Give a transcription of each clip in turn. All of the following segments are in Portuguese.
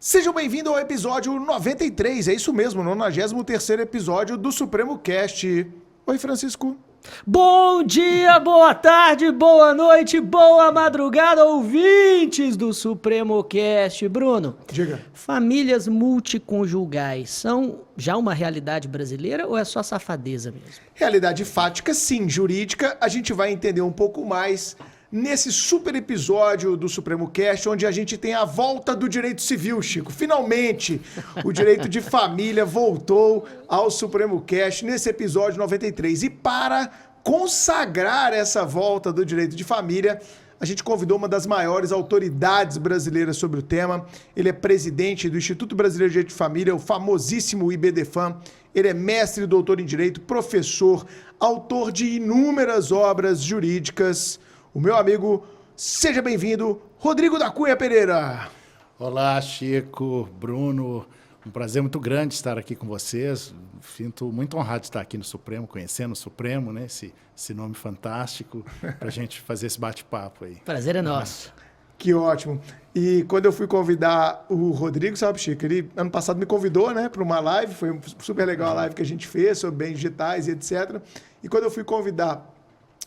Sejam bem-vindos ao episódio 93, é isso mesmo, 93º episódio do Supremo Cast. Oi, Francisco. Bom dia, boa tarde, boa noite, boa madrugada, ouvintes do Supremo Cast. Bruno, Diga. Famílias multiconjugais são já uma realidade brasileira ou é só safadeza mesmo? Realidade fática, sim. Jurídica, a gente vai entender um pouco mais nesse super episódio do Supremo Cast, onde a gente tem a volta do direito civil, Chico. Finalmente, o direito de família voltou ao Supremo Cast nesse episódio 93. E para consagrar essa volta do direito de família, a gente convidou uma das maiores autoridades brasileiras sobre o tema. Ele é presidente do Instituto Brasileiro de Direito de Família, o famosíssimo IBDFAM. Ele é mestre e doutor em Direito, professor, autor de inúmeras obras jurídicas. O meu amigo, seja bem-vindo, Rodrigo da Cunha Pereira. Olá, Chico, Bruno, um prazer muito grande estar aqui com vocês. Sinto muito honrado de estar aqui no Supremo, conhecendo o Supremo, né? Esse nome fantástico, para a gente fazer esse bate-papo aí. Prazer é nosso. Que ótimo. E quando eu fui convidar o Rodrigo, sabe, Chico, ele ano passado me convidou, né, para uma live, foi super legal a live que a gente fez sobre bens digitais e etc. E quando eu fui convidar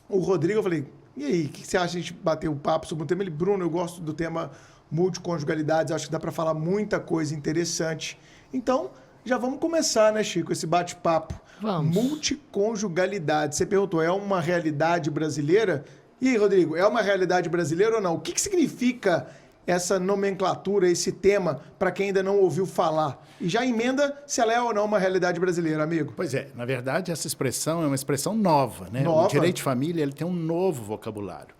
o Rodrigo, eu falei: e aí, o que você acha de a gente bater o papo sobre o tema? Ele: Bruno, eu gosto do tema multiconjugalidades, acho que dá para falar muita coisa interessante. Então, já vamos começar, né, Chico, esse bate-papo. Vamos. Multiconjugalidade. Você perguntou, é uma realidade brasileira? E aí, Rodrigo, é uma realidade brasileira ou não? O que significa essa nomenclatura, esse tema, para quem ainda não ouviu falar? E já emenda se ela é ou não uma realidade brasileira, amigo. Pois é, na verdade, essa expressão é uma expressão nova, né? Nova. O direito de família ele tem um novo vocabulário.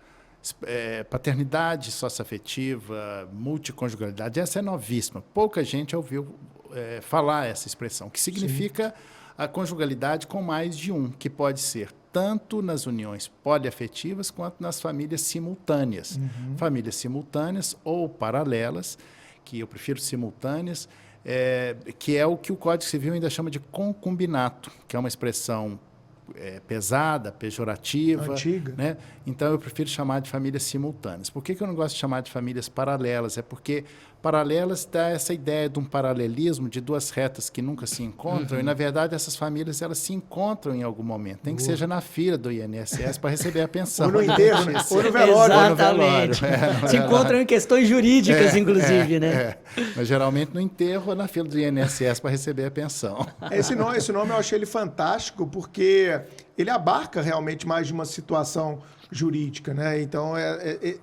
Paternidade socioafetiva, multiconjugalidade, essa é novíssima. Pouca gente ouviu falar essa expressão, que significa a conjugalidade com mais de um, que pode ser tanto nas uniões poliafetivas quanto nas famílias simultâneas. Famílias simultâneas ou paralelas, que eu prefiro simultâneas, que é o que o Código Civil ainda chama de concubinato, que é uma expressão pesada, pejorativa. Antiga. Né? Então, eu prefiro chamar de famílias simultâneas. Por que eu não gosto de chamar de famílias paralelas? É porque paralelas dá essa ideia de um paralelismo de duas retas que nunca se encontram, e, na verdade, essas famílias elas se encontram em algum momento. Nem que seja na fila do INSS para receber a pensão. Ou no enterro, né? Ou no velório. Exatamente. Se encontram em questões jurídicas, inclusive, né? Mas, geralmente, no enterro ou na fila do INSS para receber a pensão. Esse nome eu achei ele fantástico, porque ele abarca realmente mais de uma situação jurídica, né? Então,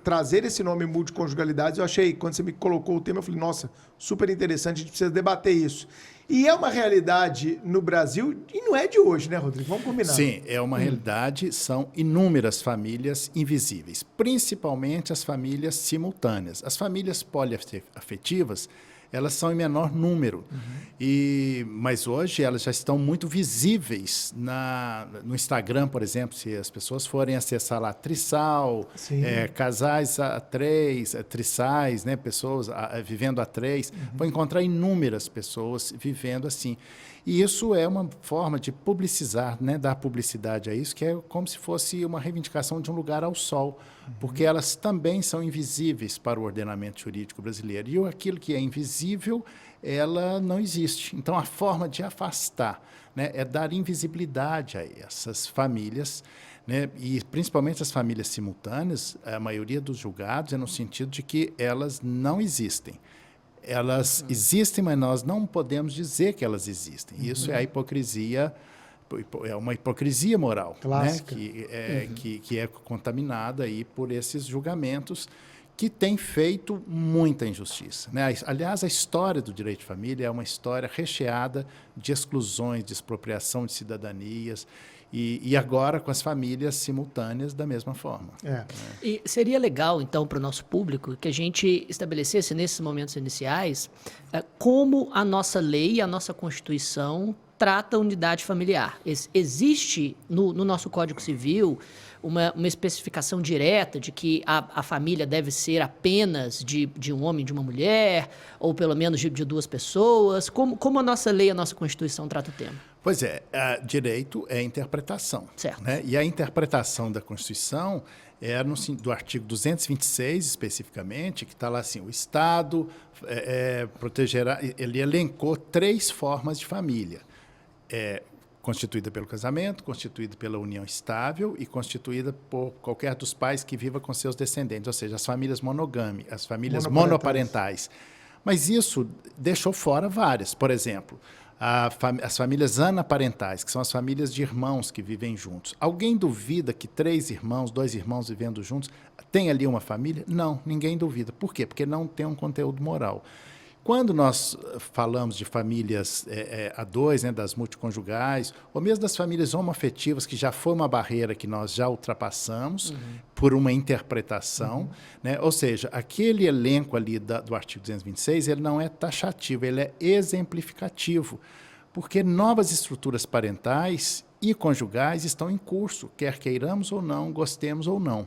trazer esse nome multiconjugalidades, eu achei, quando você me colocou o tema, eu falei: nossa, super interessante, a gente precisa debater isso. E é uma realidade no Brasil, e não é de hoje, né, Rodrigo? Vamos combinar. Sim, é uma realidade, são inúmeras famílias invisíveis, principalmente as famílias simultâneas. As famílias poliafetivas, elas são em menor número, mas hoje elas já estão muito visíveis no Instagram, por exemplo. Se as pessoas forem acessar lá Trisal, casais a três, trissais, né, pessoas vivendo a três, vão encontrar inúmeras pessoas vivendo assim. E isso é uma forma de publicizar, né, dar publicidade a isso, que é como se fosse uma reivindicação de um lugar ao sol, porque elas também são invisíveis para o ordenamento jurídico brasileiro. E aquilo que é invisível, ela não existe. Então, a forma de afastar, né, é dar invisibilidade a essas famílias, né, e principalmente as famílias simultâneas. A maioria dos julgados é no sentido de que elas não existem. Elas existem, mas nós não podemos dizer que elas existem. Isso é a hipocrisia, é uma hipocrisia moral, né? Que é contaminada aí por esses julgamentos que têm feito muita injustiça, né? Aliás, a história do direito de família é uma história recheada de exclusões, de expropriação de cidadanias, e agora com as famílias simultâneas da mesma forma. E seria legal, então, para o nosso público, que a gente estabelecesse nesses momentos iniciais como a nossa lei, a nossa Constituição trata a unidade familiar. Existe no nosso Código Civil uma especificação direta de que a família deve ser apenas de um homem e de uma mulher, ou pelo menos de duas pessoas? Como a nossa lei, a nossa Constituição trata o tema? Pois é, direito é interpretação. Certo. Né? E a interpretação da Constituição do artigo 226, especificamente, que está lá assim, o Estado protegerá, ele elencou 3 formas de família. Constituída pelo casamento, constituída pela união estável e constituída por qualquer dos pais que viva com seus descendentes, ou seja, as famílias monogâmicas, as famílias monoparentais. Mas isso deixou fora várias. Por exemplo, as famílias anaparentais, que são as famílias de irmãos que vivem juntos. Alguém duvida que 3 irmãos, 2 irmãos vivendo juntos, tem ali uma família? Não, ninguém duvida. Por quê? Porque não tem um conteúdo moral. Quando nós falamos de famílias a 2, né, das multiconjugais, ou mesmo das famílias homoafetivas, que já foi uma barreira que nós já ultrapassamos por uma interpretação, né? Ou seja, aquele elenco ali do artigo 226, ele não é taxativo, ele é exemplificativo, porque novas estruturas parentais e conjugais estão em curso, quer queiramos ou não, gostemos ou não.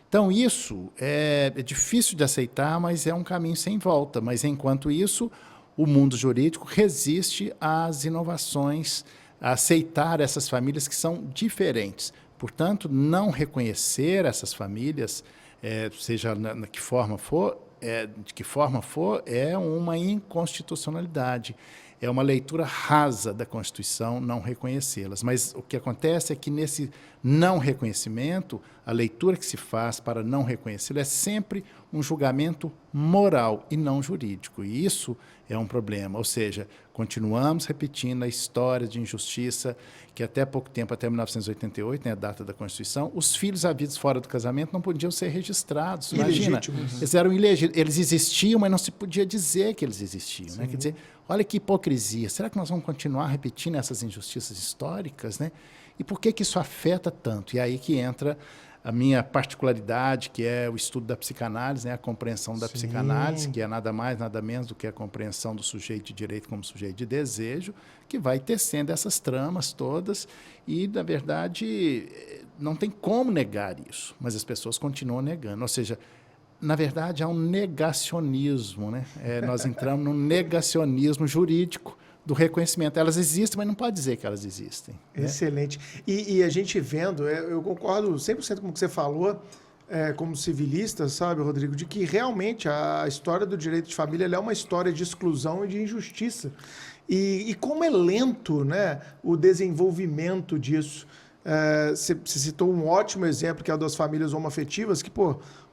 Então, isso é difícil de aceitar, mas é um caminho sem volta. Mas, enquanto isso, o mundo jurídico resiste às inovações, a aceitar essas famílias que são diferentes. Portanto, não reconhecer essas famílias, seja de que forma for, é uma inconstitucionalidade. É uma leitura rasa da Constituição não reconhecê-las. Mas o que acontece é que, nesse não reconhecimento, a leitura que se faz para não reconhecê-lo é sempre um julgamento moral e não jurídico. E isso é um problema. Ou seja, continuamos repetindo a história de injustiça que até pouco tempo, até 1988, né, a data da Constituição, os filhos havidos fora do casamento não podiam ser registrados. Imagina, eles eram ilegítimos. Eles existiam, mas não se podia dizer que eles existiam. Né? Quer dizer, olha que hipocrisia. Será que nós vamos continuar repetindo essas injustiças históricas? Né? E por que isso afeta tanto? E aí que entra a minha particularidade, que é o estudo da psicanálise, né? A compreensão da psicanálise, que é nada mais, nada menos do que a compreensão do sujeito de direito como sujeito de desejo, que vai tecendo essas tramas todas e, na verdade, não tem como negar isso, mas as pessoas continuam negando. Ou seja, na verdade, há um negacionismo, né? Nós entramos num negacionismo jurídico do reconhecimento. Elas existem, mas não pode dizer que elas existem. Excelente. Né? E a gente vendo, eu concordo 100% com o que você falou, como civilista, sabe, Rodrigo, de que realmente a história do direito de família ela é uma história de exclusão e de injustiça. E como é lento, né, o desenvolvimento disso. Você citou um ótimo exemplo, que é o das famílias homoafetivas, que,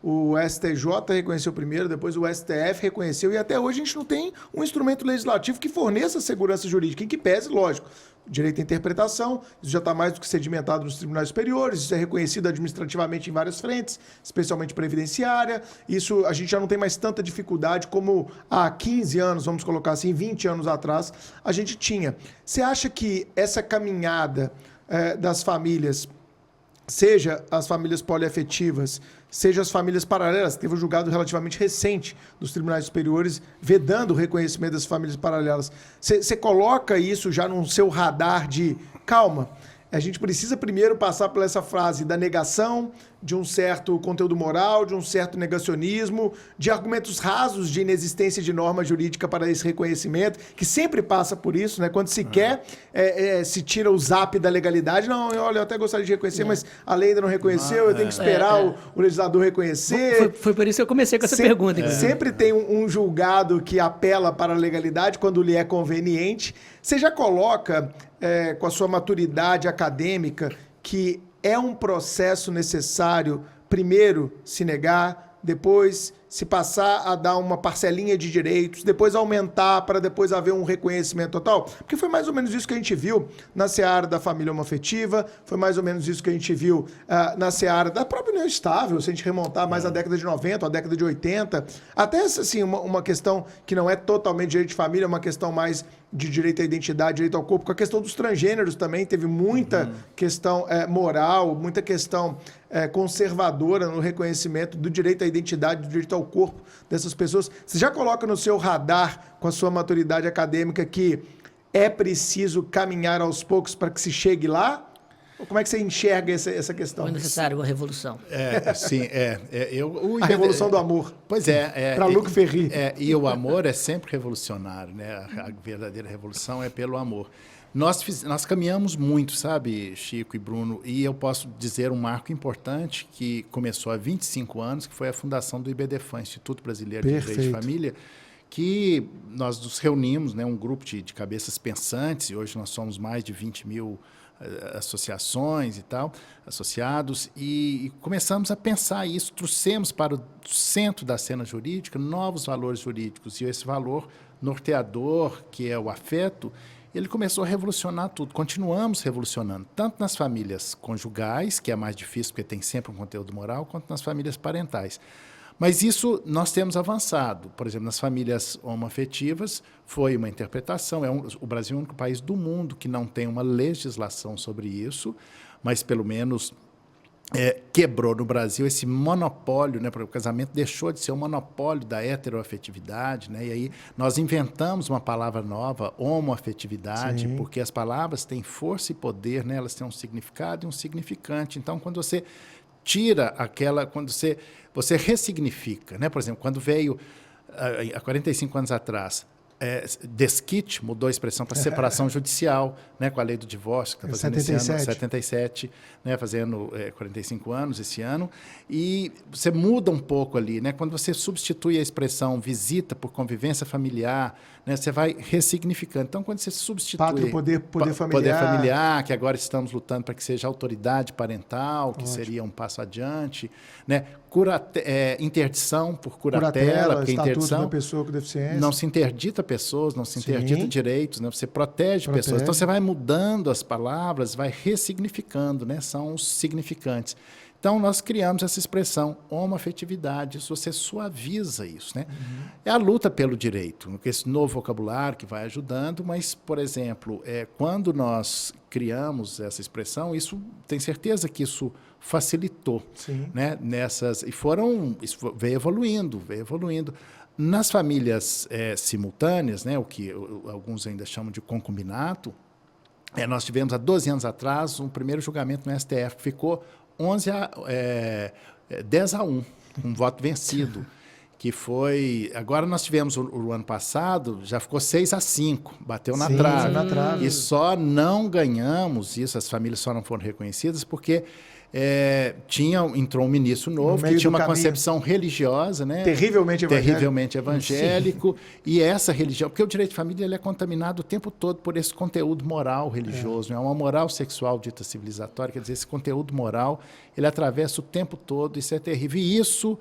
o STJ reconheceu primeiro, depois o STF reconheceu, e até hoje a gente não tem um instrumento legislativo que forneça segurança jurídica, em que pese, lógico, direito à interpretação, isso já está mais do que sedimentado nos tribunais superiores, isso é reconhecido administrativamente em várias frentes, especialmente previdenciária, isso a gente já não tem mais tanta dificuldade como há 15 anos, vamos colocar assim, 20 anos atrás, a gente tinha. Você acha que essa caminhada das famílias, seja as famílias poliafetivas, seja as famílias paralelas, teve um julgado relativamente recente dos tribunais superiores vedando o reconhecimento das famílias paralelas. Você coloca isso já no seu radar de calma? A gente precisa primeiro passar por essa fase da negação de um certo conteúdo moral, de um certo negacionismo, de argumentos rasos de inexistência de norma jurídica para esse reconhecimento, que sempre passa por isso, né? Quando se quer, se tira o zap da legalidade. Não, olha, eu até gostaria de reconhecer, mas a lei ainda não reconheceu, eu tenho que esperar o legislador reconhecer. Foi por isso que eu comecei com essa pergunta. Sempre tem um julgado que apela para a legalidade quando lhe é conveniente. Você já coloca, com a sua maturidade acadêmica, que é um processo necessário, primeiro, se negar, depois se passar a dar uma parcelinha de direitos, depois aumentar para depois haver um reconhecimento total? Porque foi mais ou menos isso que a gente viu na seara da família homoafetiva, foi mais ou menos isso que a gente viu na seara da própria união estável, se a gente remontar mais à década de 90, à década de 80, até assim, uma questão que não é totalmente direito de família, é uma questão mais de direito à identidade, direito ao corpo, com a questão dos transgêneros também, teve muita questão moral, muita questão conservadora no reconhecimento do direito à identidade, do direito ao corpo dessas pessoas. Você já coloca no seu radar, com a sua maturidade acadêmica, que é preciso caminhar aos poucos para que se chegue lá? Ou como é que você enxerga essa questão? Foi necessário uma revolução. Sim, a revolução do amor. Pois é. Para Luc Ferry. E o amor é sempre revolucionário, né? A verdadeira revolução é pelo amor. Nós caminhamos muito, sabe, Chico e Bruno, e eu posso dizer um marco importante que começou há 25 anos, que foi a fundação do IBDFAM, Instituto Brasileiro de Direito de Família, que nós nos reunimos, né, um grupo de cabeças pensantes, e hoje nós somos mais de 20 mil associações e tal, associados, e começamos a pensar isso, trouxemos para o centro da cena jurídica novos valores jurídicos, e esse valor norteador, que é o afeto, ele começou a revolucionar tudo. Continuamos revolucionando, tanto nas famílias conjugais, que é mais difícil porque tem sempre um conteúdo moral, quanto nas famílias parentais. Mas isso nós temos avançado. Por exemplo, nas famílias homoafetivas, foi uma interpretação. O Brasil é o único país do mundo que não tem uma legislação sobre isso, mas pelo menos quebrou no Brasil esse monopólio, né? Porque o casamento deixou de ser um monopólio da heteroafetividade, né? E aí nós inventamos uma palavra nova, homoafetividade, porque as palavras têm força e poder, né? Elas têm um significado e um significante. Então, quando você tira quando você ressignifica, né? Por exemplo, quando veio há 45 anos atrás, desquite, mudou a expressão para separação judicial, né, com a lei do divórcio, que está fazendo 77. esse ano, 77, né, fazendo 45 anos esse ano, e você muda um pouco ali, né, quando você substitui a expressão visita por convivência familiar, né, você vai ressignificando. Então, quando você substitui Pátrio, poder familiar, que agora estamos lutando para que seja autoridade parental, que seria um passo adiante, né, interdição por curatela, porque interdição da pessoa com deficiência. Não se interdita pessoas, não se interdita direitos, né? Você protege pessoas. Então, você vai mudando as palavras, vai ressignificando, né? São os significantes. Então, nós criamos essa expressão, homoafetividade, isso você suaviza isso, né? É a luta pelo direito, esse novo vocabulário que vai ajudando, mas, por exemplo, quando nós criamos essa expressão, isso tem certeza que isso facilitou, né? Isso veio evoluindo. Nas famílias simultâneas, né, o que alguns ainda chamam de concubinato, nós tivemos há 12 anos atrás um primeiro julgamento no STF, que ficou 10-1, um voto vencido, que foi... Agora nós tivemos o ano passado, já ficou 6-5, bateu na trave. E só não ganhamos isso, as famílias só não foram reconhecidas, porque... entrou um ministro novo que tinha uma concepção religiosa, né? Terrivelmente evangélico. E essa religião, porque o direito de família ele é contaminado o tempo todo por esse conteúdo moral religioso, né? Uma moral sexual dita civilizatória, quer dizer, esse conteúdo moral, ele atravessa o tempo todo, isso é terrível.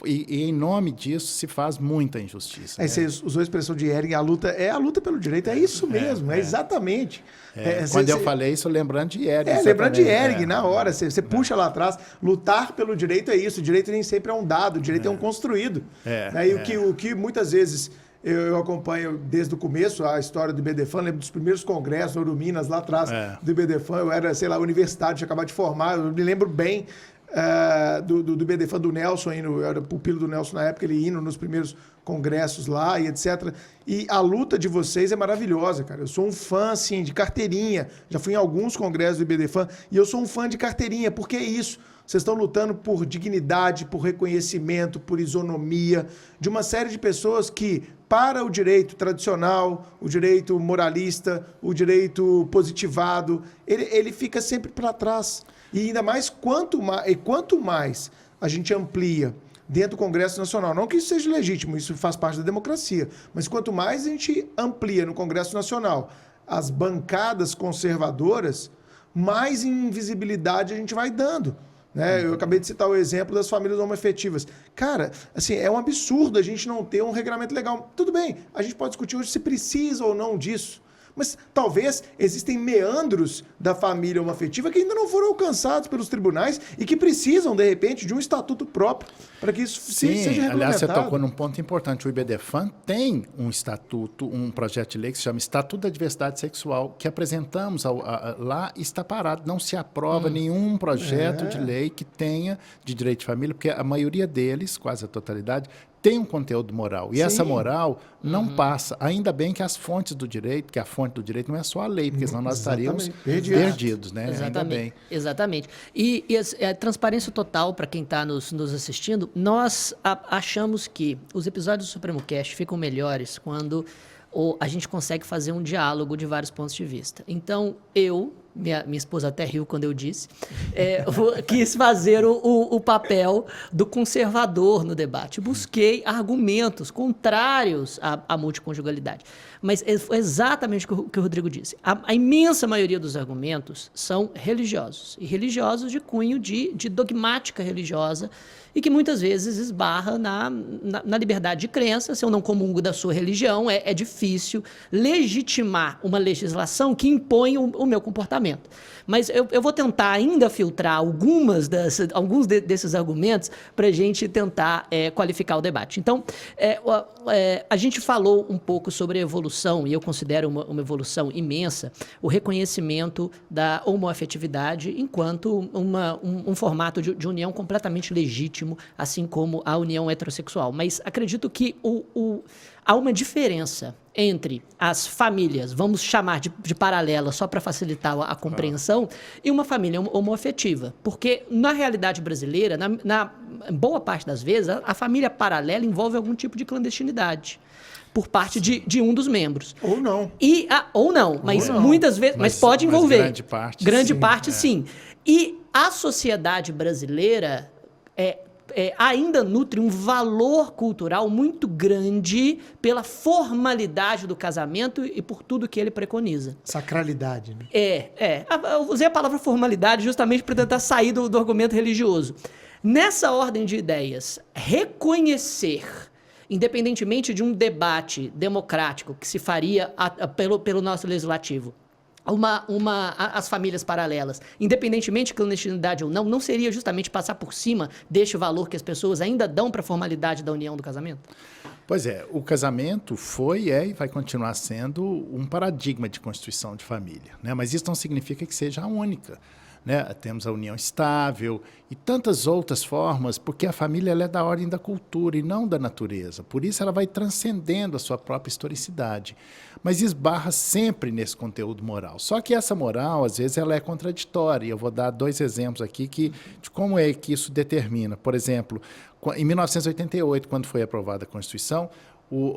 E em nome disso se faz muita injustiça. Você usou a expressão de Ehring, a luta pelo direito, é isso mesmo, exatamente. Quando eu falei isso, lembrando de Ehring. Lembrando de Ehring, na hora, você puxa lá atrás, lutar pelo direito é isso, o direito nem sempre é um dado, o direito é um construído. O que muitas vezes eu acompanho desde o começo, a história do IBDFAM, lembro dos primeiros congressos, Uruminas, lá atrás do IBDFAM, eu era, universitário, tinha acabado de formar, eu me lembro bem do IBDFAM do Nelson, eu era pupilo do Nelson na época, ele indo nos primeiros congressos lá e etc. E a luta de vocês é maravilhosa, cara. Eu sou um fã, assim, de carteirinha. Já fui em alguns congressos do IBDFAM e eu sou um fã de carteirinha. Por que isso? Vocês estão lutando por dignidade, por reconhecimento, por isonomia, de uma série de pessoas que, para o direito tradicional, o direito moralista, o direito positivado, ele fica sempre para trás. E ainda mais, quanto mais a gente amplia dentro do Congresso Nacional, não que isso seja legítimo, isso faz parte da democracia, mas quanto mais a gente amplia no Congresso Nacional as bancadas conservadoras, mais invisibilidade a gente vai dando. Né? Eu acabei de citar o exemplo das famílias homoafetivas. Cara, assim, é um absurdo a gente não ter um regramento legal. Tudo bem, a gente pode discutir hoje se precisa ou não disso. Mas talvez existem meandros da família homoafetiva que ainda não foram alcançados pelos tribunais e que precisam, de repente, de um estatuto próprio para que isso seja regulamentado. Aliás, você tocou num ponto importante. O IBDFAM tem um estatuto, um projeto de lei que se chama Estatuto da Diversidade Sexual, que apresentamos lá, está parado. Não se aprova nenhum projeto de lei que tenha de direito de família, porque a maioria deles, quase a totalidade, tem um conteúdo moral. E essa moral não passa. Ainda bem que as fontes do direito, que a fonte do direito não é só a lei, porque senão nós estaríamos perdidos, né? Ainda bem. Exatamente. E a transparência total para quem está nos assistindo, nós achamos que os episódios do Supremo Cast ficam melhores quando a gente consegue fazer um diálogo de vários pontos de vista. Então, minha esposa até riu quando eu disse, quis fazer o papel do conservador no debate. Busquei argumentos contrários à multiconjugalidade. Mas foi exatamente o que o Rodrigo disse. A imensa maioria dos argumentos são religiosos, e religiosos de cunho de dogmática religiosa, e que muitas vezes esbarra na liberdade de crença. Se eu não comungo da sua religião, é difícil legitimar uma legislação que impõe o meu comportamento. Mas eu vou tentar ainda filtrar alguns desses argumentos para a gente tentar qualificar o debate. Então, a gente falou um pouco sobre a evolução, e eu considero uma evolução imensa, o reconhecimento da homoafetividade enquanto um formato de união completamente legítimo, assim como a união heterossexual. Mas acredito que há uma diferença entre as famílias, vamos chamar de paralela só para facilitar a compreensão, e uma família homoafetiva. Porque, na realidade brasileira, na boa parte das vezes, a família paralela envolve algum tipo de clandestinidade por parte de um dos membros. Ou não. Ou não, mas muitas vezes, mas pode envolver. Grande parte, sim. E a sociedade brasileira ainda nutre um valor cultural muito grande pela formalidade do casamento e por tudo que ele preconiza. Sacralidade, né? Eu usei a palavra formalidade justamente para tentar sair do argumento religioso. Nessa ordem de ideias, reconhecer, independentemente de um debate democrático que se faria pelo nosso legislativo, as famílias paralelas, independentemente de clandestinidade ou não seria justamente passar por cima deste valor que as pessoas ainda dão para a formalidade da união do casamento? Pois é, o casamento foi, e vai continuar sendo um paradigma de constituição de família, né? Mas isso não significa que seja a única. Né? Temos a união estável e tantas outras formas, porque a família ela é da ordem da cultura e não da natureza. Por isso ela vai transcendendo a sua própria historicidade, mas esbarra sempre nesse conteúdo moral. Só que essa moral, às vezes, ela é contraditória. Eu vou dar 2 exemplos aqui de como é que isso determina. Por exemplo, em 1988, quando foi aprovada a Constituição,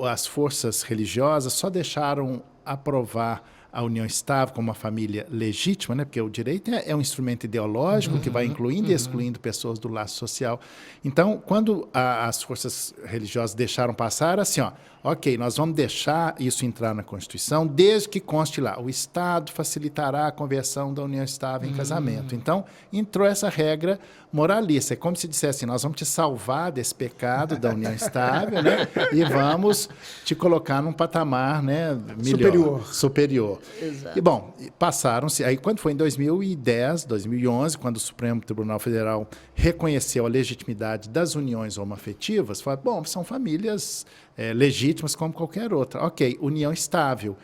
as forças religiosas só deixaram aprovar a união estável como uma família legítima, né? Porque o direito é um instrumento ideológico que vai incluindo e excluindo pessoas do laço social. Então, quando as forças religiosas deixaram passar, era assim, ok, nós vamos deixar isso entrar na Constituição, desde que conste lá, o Estado facilitará a conversão da união estável em casamento. Então, entrou essa regra moralista. É como se dissesse assim, nós vamos te salvar desse pecado da união estável, né? E vamos te colocar num patamar, né, melhor, superior. Exato. E, bom, passaram-se... Aí, quando foi em 2010, 2011, quando o Supremo Tribunal Federal reconheceu a legitimidade das uniões homoafetivas, falou, bom, são famílias legítimas como qualquer outra. Ok, união estável.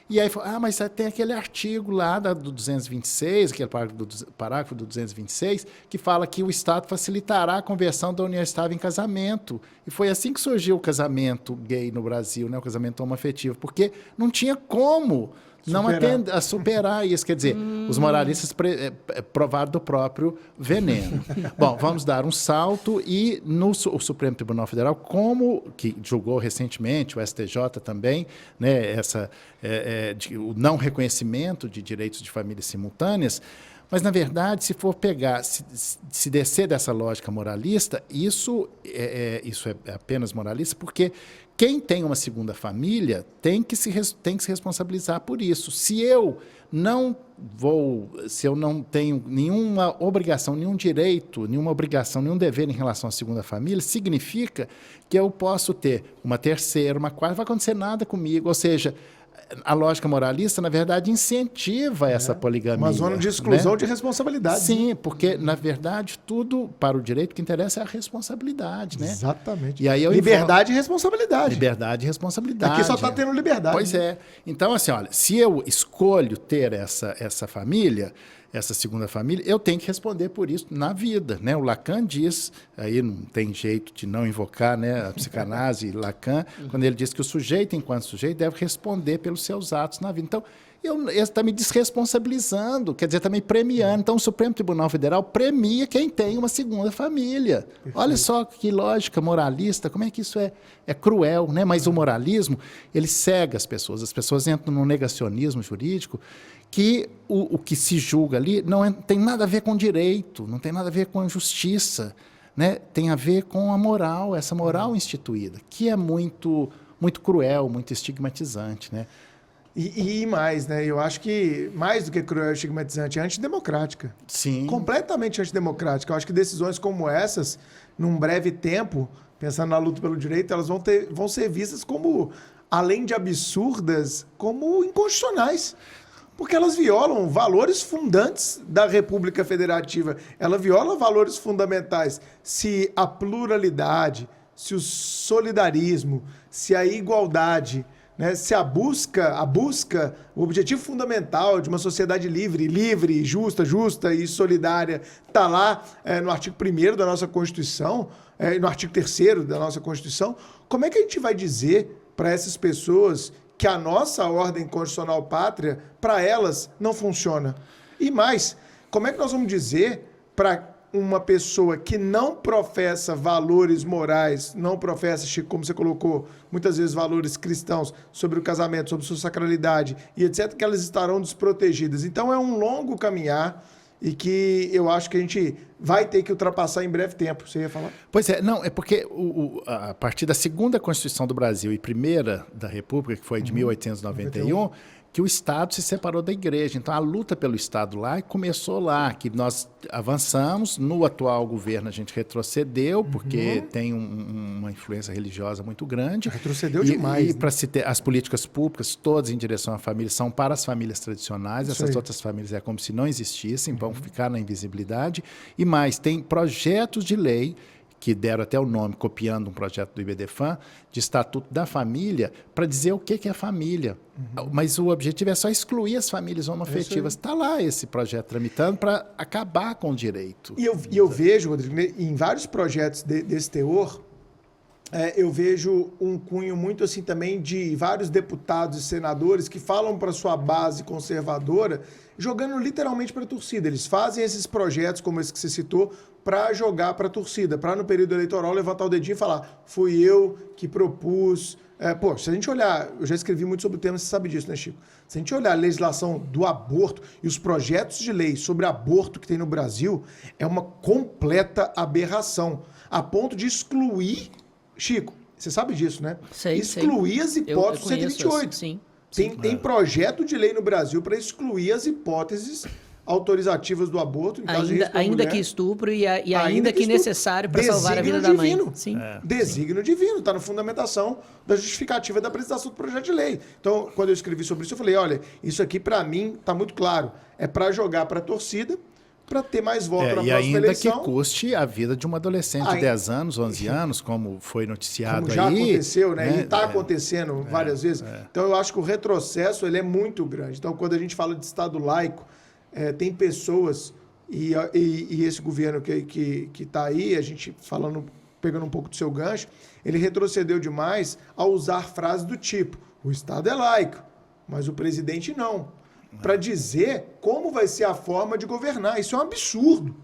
E aí falou, mas tem aquele artigo lá do 226, aquele parágrafo do 226, que fala que o Estado facilitará a conversão da união estável em casamento. E foi assim que surgiu o casamento gay no Brasil, né? O casamento homoafetivo, porque não tinha como superar isso. Quer dizer, os moralistas provaram do próprio veneno. Bom, vamos dar um salto e o Supremo Tribunal Federal, que julgou recentemente, o STJ também, né, o não reconhecimento de direitos de famílias simultâneas, mas, na verdade, se for pegar, se descer dessa lógica moralista, isso é apenas moralista, porque quem tem uma segunda família tem que se responsabilizar por isso. Se eu não tenho nenhuma obrigação, nenhum direito, nenhuma obrigação, nenhum dever em relação à segunda família, significa que eu posso ter uma terceira, uma quarta, não vai acontecer nada comigo, ou seja, a lógica moralista, na verdade, incentiva essa poligamia. Uma zona de exclusão, de responsabilidade. Sim, porque, na verdade, tudo para o direito que interessa é a responsabilidade. Né? Exatamente. E aí liberdade e responsabilidade. Liberdade e responsabilidade. Aqui só está tendo liberdade. Pois é. Então, assim, olha, se eu escolho ter essa família, essa segunda família, eu tenho que responder por isso na vida, né? O Lacan diz, aí não tem jeito de não invocar, né, a psicanálise Lacan, quando ele diz que o sujeito, enquanto sujeito, deve responder pelos seus atos na vida. Então, ele está me desresponsabilizando, quer dizer, está me premiando. Então, o Supremo Tribunal Federal premia quem tem uma segunda família. Perfeito. Olha só que lógica moralista, como é que isso é cruel, né? Mas o moralismo, ele cega as pessoas entram num negacionismo jurídico que o que se julga ali não tem nada a ver com direito, não tem nada a ver com a justiça, né? Tem a ver com a moral, essa moral instituída, que é muito, muito cruel, muito estigmatizante, né? E mais, né? Eu acho que mais do que cruel e estigmatizante, é antidemocrática. Sim. Completamente antidemocrática. Eu acho que decisões como essas, num breve tempo, pensando na luta pelo direito, elas vão ser vistas como, além de absurdas, como inconstitucionais. Porque elas violam valores fundantes da República Federativa. Ela viola valores fundamentais. Se a pluralidade, se o solidarismo, se a igualdade, né, se a busca, o objetivo fundamental de uma sociedade livre, justa e solidária, está lá no artigo 1º da nossa Constituição, no artigo 3º da nossa Constituição, como é que a gente vai dizer para essas pessoas que a nossa ordem constitucional pátria, para elas, não funciona? E mais, como é que nós vamos dizer para uma pessoa que não professa valores morais, não professa, Chico, como você colocou, muitas vezes valores cristãos sobre o casamento, sobre sua sacralidade e etc., que elas estarão desprotegidas? Então é um longo caminhar e que eu acho que a gente vai ter que ultrapassar em breve tempo. Você ia falar? Pois é, não, é porque a partir da segunda Constituição do Brasil e primeira da República, que foi de 1891, que o Estado se separou da Igreja. Então, a luta pelo Estado lá começou lá, que nós avançamos. No atual governo, a gente retrocedeu, porque tem uma influência religiosa muito grande. Retrocedeu demais. E para se ter as políticas públicas, todas em direção à família, são para as famílias tradicionais. Essas outras famílias é como se não existissem, vão ficar na invisibilidade. E mais, tem projetos de lei que deram até o nome, copiando um projeto do IBDFAN, de Estatuto da Família, para dizer o que é família. Mas o objetivo é só excluir as famílias homoafetivas. Está lá esse projeto tramitando para acabar com o direito. E eu vejo, Rodrigo, em vários projetos desse teor, eu vejo um cunho muito assim também de vários deputados e senadores que falam para sua base conservadora, jogando literalmente para a torcida. Eles fazem esses projetos, como esse que você citou, para jogar para a torcida, para no período eleitoral levantar o dedinho e falar: fui eu que propus. Se a gente olhar, eu já escrevi muito sobre o tema, você sabe disso, né, Chico? Se a gente olhar a legislação do aborto e os projetos de lei sobre aborto que tem no Brasil, é uma completa aberração, a ponto de excluir, Chico, você sabe disso, né? Sei. Excluir as hipóteses do 128. Sim. Tem projeto de lei no Brasil para excluir as hipóteses autorizativas do aborto, em caso de risco para ainda mulher. Que estupro e ainda que necessário para salvar a vida da mãe. Sim. Desígnio divino, está na fundamentação da justificativa da apresentação do projeto de lei. Então, quando eu escrevi sobre isso, eu falei: olha, isso aqui para mim está muito claro. É para jogar para a torcida, para ter mais voto na próxima eleição. E ainda que custe a vida de uma adolescente de 10 anos, 11 anos, como foi noticiado aí. Como já aconteceu, né? E está acontecendo várias vezes. Então, eu acho que o retrocesso ele é muito grande. Então, quando a gente fala de Estado laico, tem pessoas, e esse governo que está aí, a gente pegando um pouco do seu gancho, ele retrocedeu demais ao usar frases do tipo: o Estado é laico, mas o presidente não. Para dizer como vai ser a forma de governar. Isso é um absurdo.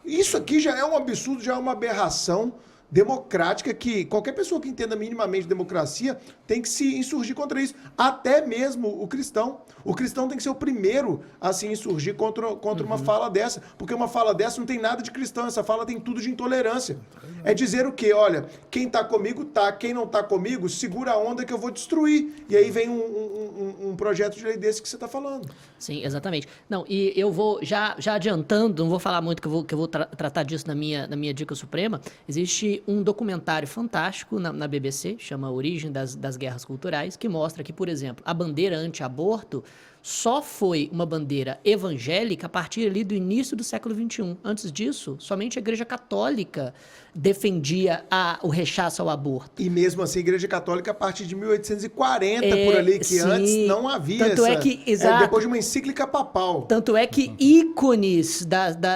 Isso aqui já é um absurdo, já é uma aberração democrática que qualquer pessoa que entenda minimamente democracia tem que se insurgir contra isso. Até mesmo o cristão. O cristão tem que ser o primeiro a se insurgir contra uma fala dessa. Porque uma fala dessa não tem nada de cristão. Essa fala tem tudo de intolerância. É dizer o quê? Olha, quem está comigo tá, quem não está comigo, segura a onda que eu vou destruir. E aí vem um projeto de lei desse que você está falando. Sim, exatamente. Não, e eu vou, já adiantando, não vou falar muito que eu vou tratar disso na minha Dica Suprema. Existe um documentário fantástico na BBC, chama Origem das Guerras Culturais, que mostra que, por exemplo, a bandeira anti-aborto só foi uma bandeira evangélica a partir ali do início do século XXI. Antes disso, somente a Igreja Católica defendia o rechaço ao aborto. E mesmo assim, a Igreja Católica, a partir de 1840, por ali, que sim, antes não havia tanto essa... É que, exato, depois de uma encíclica papal. Tanto é que ícones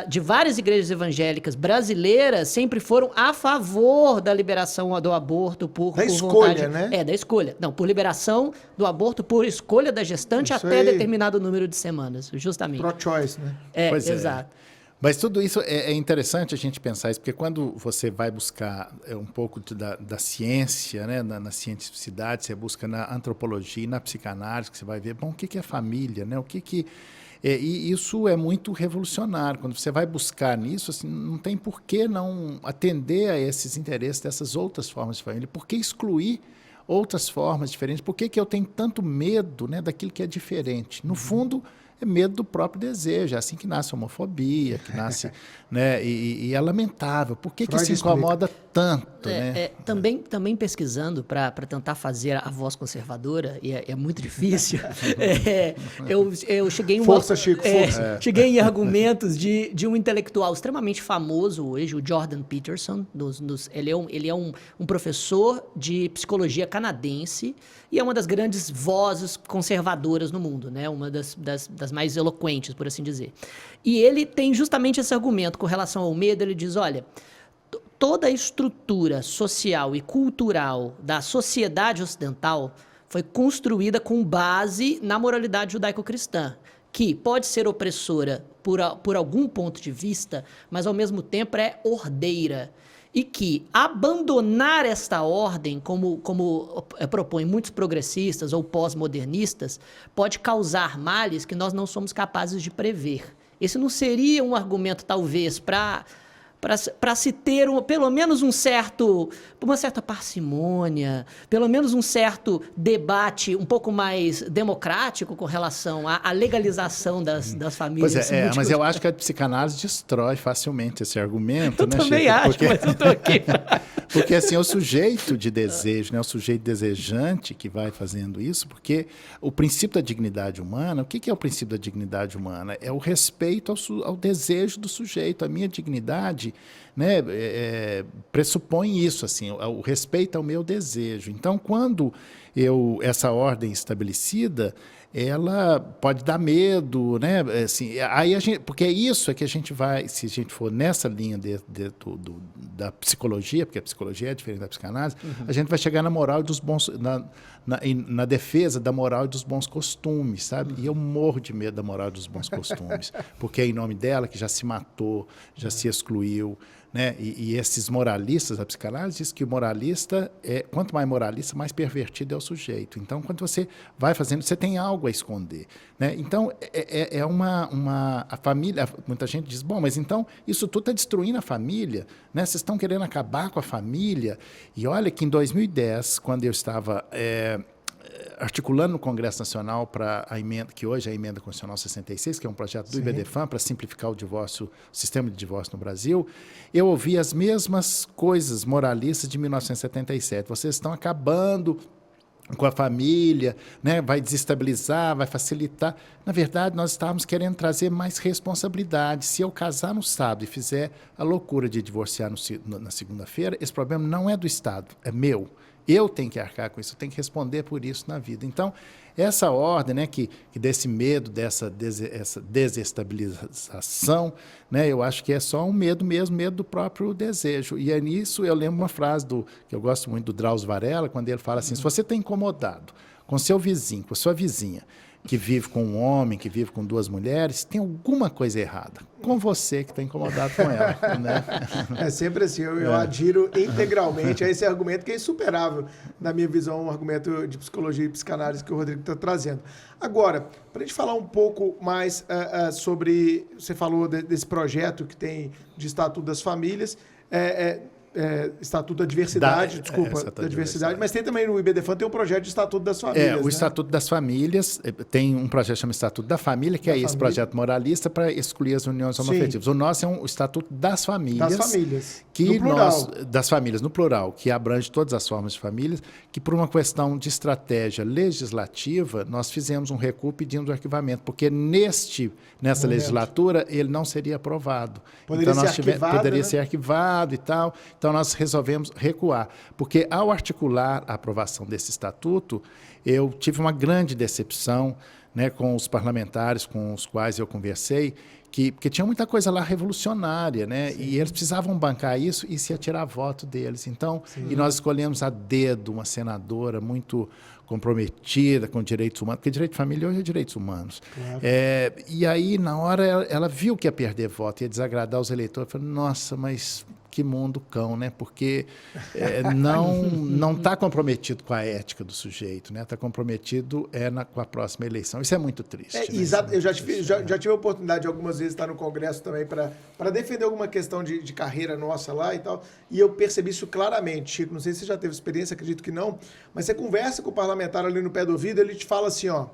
de várias igrejas evangélicas brasileiras sempre foram a favor da liberação do aborto por escolha, vontade, né? Da escolha. Não, por liberação do aborto por escolha da gestante Isso até aí. determinado número de semanas, justamente. Pro-choice, né? Pois é. Exato. Mas tudo isso é interessante a gente pensar isso, porque quando você vai buscar um pouco da ciência, né, na cientificidade, você busca na antropologia e na psicanálise, que você vai ver, bom, o que é família, né? E isso é muito revolucionário. Quando você vai buscar nisso, assim, não tem por que não atender a esses interesses dessas outras formas de família. Por que excluir outras formas diferentes? Por que eu tenho tanto medo, né, daquilo que é diferente? No fundo, é medo do próprio desejo. É assim que nasce a homofobia, que nasce, né, e é lamentável. Por que isso incomoda tanto? Né? Também pesquisando para tentar fazer a voz conservadora, e é muito difícil, eu cheguei em Força, Chico, força. Cheguei em argumentos de um intelectual extremamente famoso hoje, o Jordan Peterson. Ele é um professor de psicologia canadense e é uma das grandes vozes conservadoras no mundo, né? Uma das mais eloquentes, por assim dizer. E ele tem justamente esse argumento com relação ao medo. Ele diz, olha, toda a estrutura social e cultural da sociedade ocidental foi construída com base na moralidade judaico-cristã, que pode ser opressora por algum ponto de vista, mas ao mesmo tempo é ordeira. E que abandonar esta ordem, como propõem muitos progressistas ou pós-modernistas, pode causar males que nós não somos capazes de prever. Esse não seria um argumento, talvez, para se ter pelo menos uma certa parcimônia, pelo menos um certo debate um pouco mais democrático com relação à legalização das famílias. Pois mas eu acho que a psicanálise destrói facilmente esse argumento. Eu né, também Chico? acho, mas eu estou aqui. Porque assim, é o sujeito de desejo, né, o sujeito desejante que vai fazendo isso, porque o princípio da dignidade humana, o que é o princípio da dignidade humana? É o respeito ao desejo do sujeito. A minha dignidade, né, pressupõe isso, assim, o respeito ao meu desejo. Então, quando essa ordem estabelecida, ela pode dar medo, né? Assim, aí porque isso que a gente vai, se a gente for nessa linha da psicologia, porque a psicologia é diferente da psicanálise, a gente vai chegar na moral dos bons, na defesa da moral e dos bons costumes, sabe? E eu morro de medo da moral e dos bons costumes, porque é em nome dela que já se matou, já se excluiu, né? E esses moralistas, a psicanálise diz que o moralista, quanto mais moralista, mais pervertido é o sujeito. Então, quando você vai fazendo, você tem algo a esconder, né? Então, a família, muita gente diz, bom, mas então isso tudo está destruindo a família, né? Vocês estão querendo acabar com a família. E olha que em 2010, quando eu estava articulando no Congresso Nacional para a emenda, que hoje é a Emenda Constitucional 66, que é um projeto do IBDFAM para simplificar o sistema de divórcio no Brasil, eu ouvi as mesmas coisas moralistas de 1977. Vocês estão acabando com a família, né? Vai desestabilizar, vai facilitar. Na verdade, nós estávamos querendo trazer mais responsabilidade. Se eu casar no sábado e fizer a loucura de divorciar na segunda-feira, esse problema não é do Estado, é meu. Eu tenho que arcar com isso, eu tenho que responder por isso na vida. Então, essa ordem, né, que desse medo, essa desestabilização, né, eu acho que é só um medo mesmo, medo do próprio desejo. E é nisso, eu lembro uma frase que eu gosto muito do Drauzio Varela, quando ele fala assim, se você está incomodado com seu vizinho, com sua vizinha, que vive com um homem, que vive com duas mulheres, tem alguma coisa errada com você que está incomodado com ela. Né? É sempre assim, eu adiro integralmente a esse argumento que é insuperável, na minha visão, um argumento de psicologia e psicanálise que o Rodrigo está trazendo. Agora, para a gente falar um pouco mais sobre, você falou desse projeto que tem de Estatuto das Famílias, Estatuto da Diversidade, da Diversidade, mas tem também no IBDFAM, tem um projeto de Estatuto das Famílias. O Estatuto das Famílias, tem um projeto que chama Estatuto da Família, que esse projeto moralista para excluir as uniões homoafetivas. O nosso é um Estatuto das Famílias. Das famílias, no plural. Das famílias, no plural, que abrange todas as formas de famílias, que por uma questão de estratégia legislativa, nós fizemos um recuo pedindo o arquivamento, porque nessa legislatura ele não seria aprovado. Poderia ser arquivado e tal. Então, nós resolvemos recuar, porque ao articular a aprovação desse estatuto, eu tive uma grande decepção, né, com os parlamentares com os quais eu conversei, porque tinha muita coisa lá revolucionária, né? E eles precisavam bancar isso e se ia tirar voto deles. Então, e nós escolhemos a dedo uma senadora muito comprometida com direitos humanos, porque direito de família hoje é direitos humanos. Claro. E aí, na hora, ela viu que ia perder voto, ia desagradar os eleitores. Falou, nossa, mas que mundo cão, né? Porque não está comprometido com a ética do sujeito, né? Está comprometido com a próxima eleição. Isso é muito triste. Né? Exato. Eu já tive a oportunidade de algumas vezes estar no Congresso também para defender alguma questão de carreira nossa lá e tal. E eu percebi isso claramente, Chico. Não sei se você já teve experiência, acredito que não. Mas você conversa com o parlamentar ali no pé do ouvido, ele te fala assim, ó,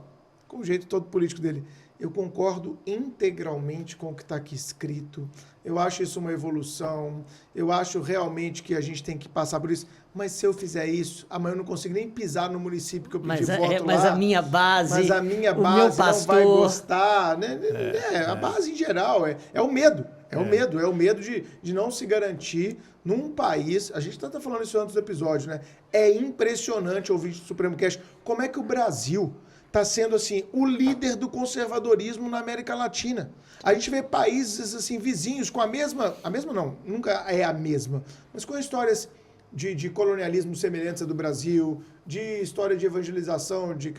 com o jeito todo político dele. Eu concordo integralmente com o que está aqui escrito. Eu acho isso uma evolução. Eu acho realmente que a gente tem que passar por isso. Mas se eu fizer isso, amanhã eu não consigo nem pisar no município que eu pedi voto lá. Mas a minha base, mas a minha o base meu não pastor... vai gostar. Né? A base em geral. É o medo. É o medo de não se garantir num país... A gente está falando isso antes do episódio, né? É impressionante ouvir do Supremo Cast como é que o Brasil... está sendo assim o líder do conservadorismo na América Latina. A gente vê países assim vizinhos com a mesma não, nunca é a mesma, mas com histórias de colonialismo semelhantes à do Brasil, de história de evangelização, de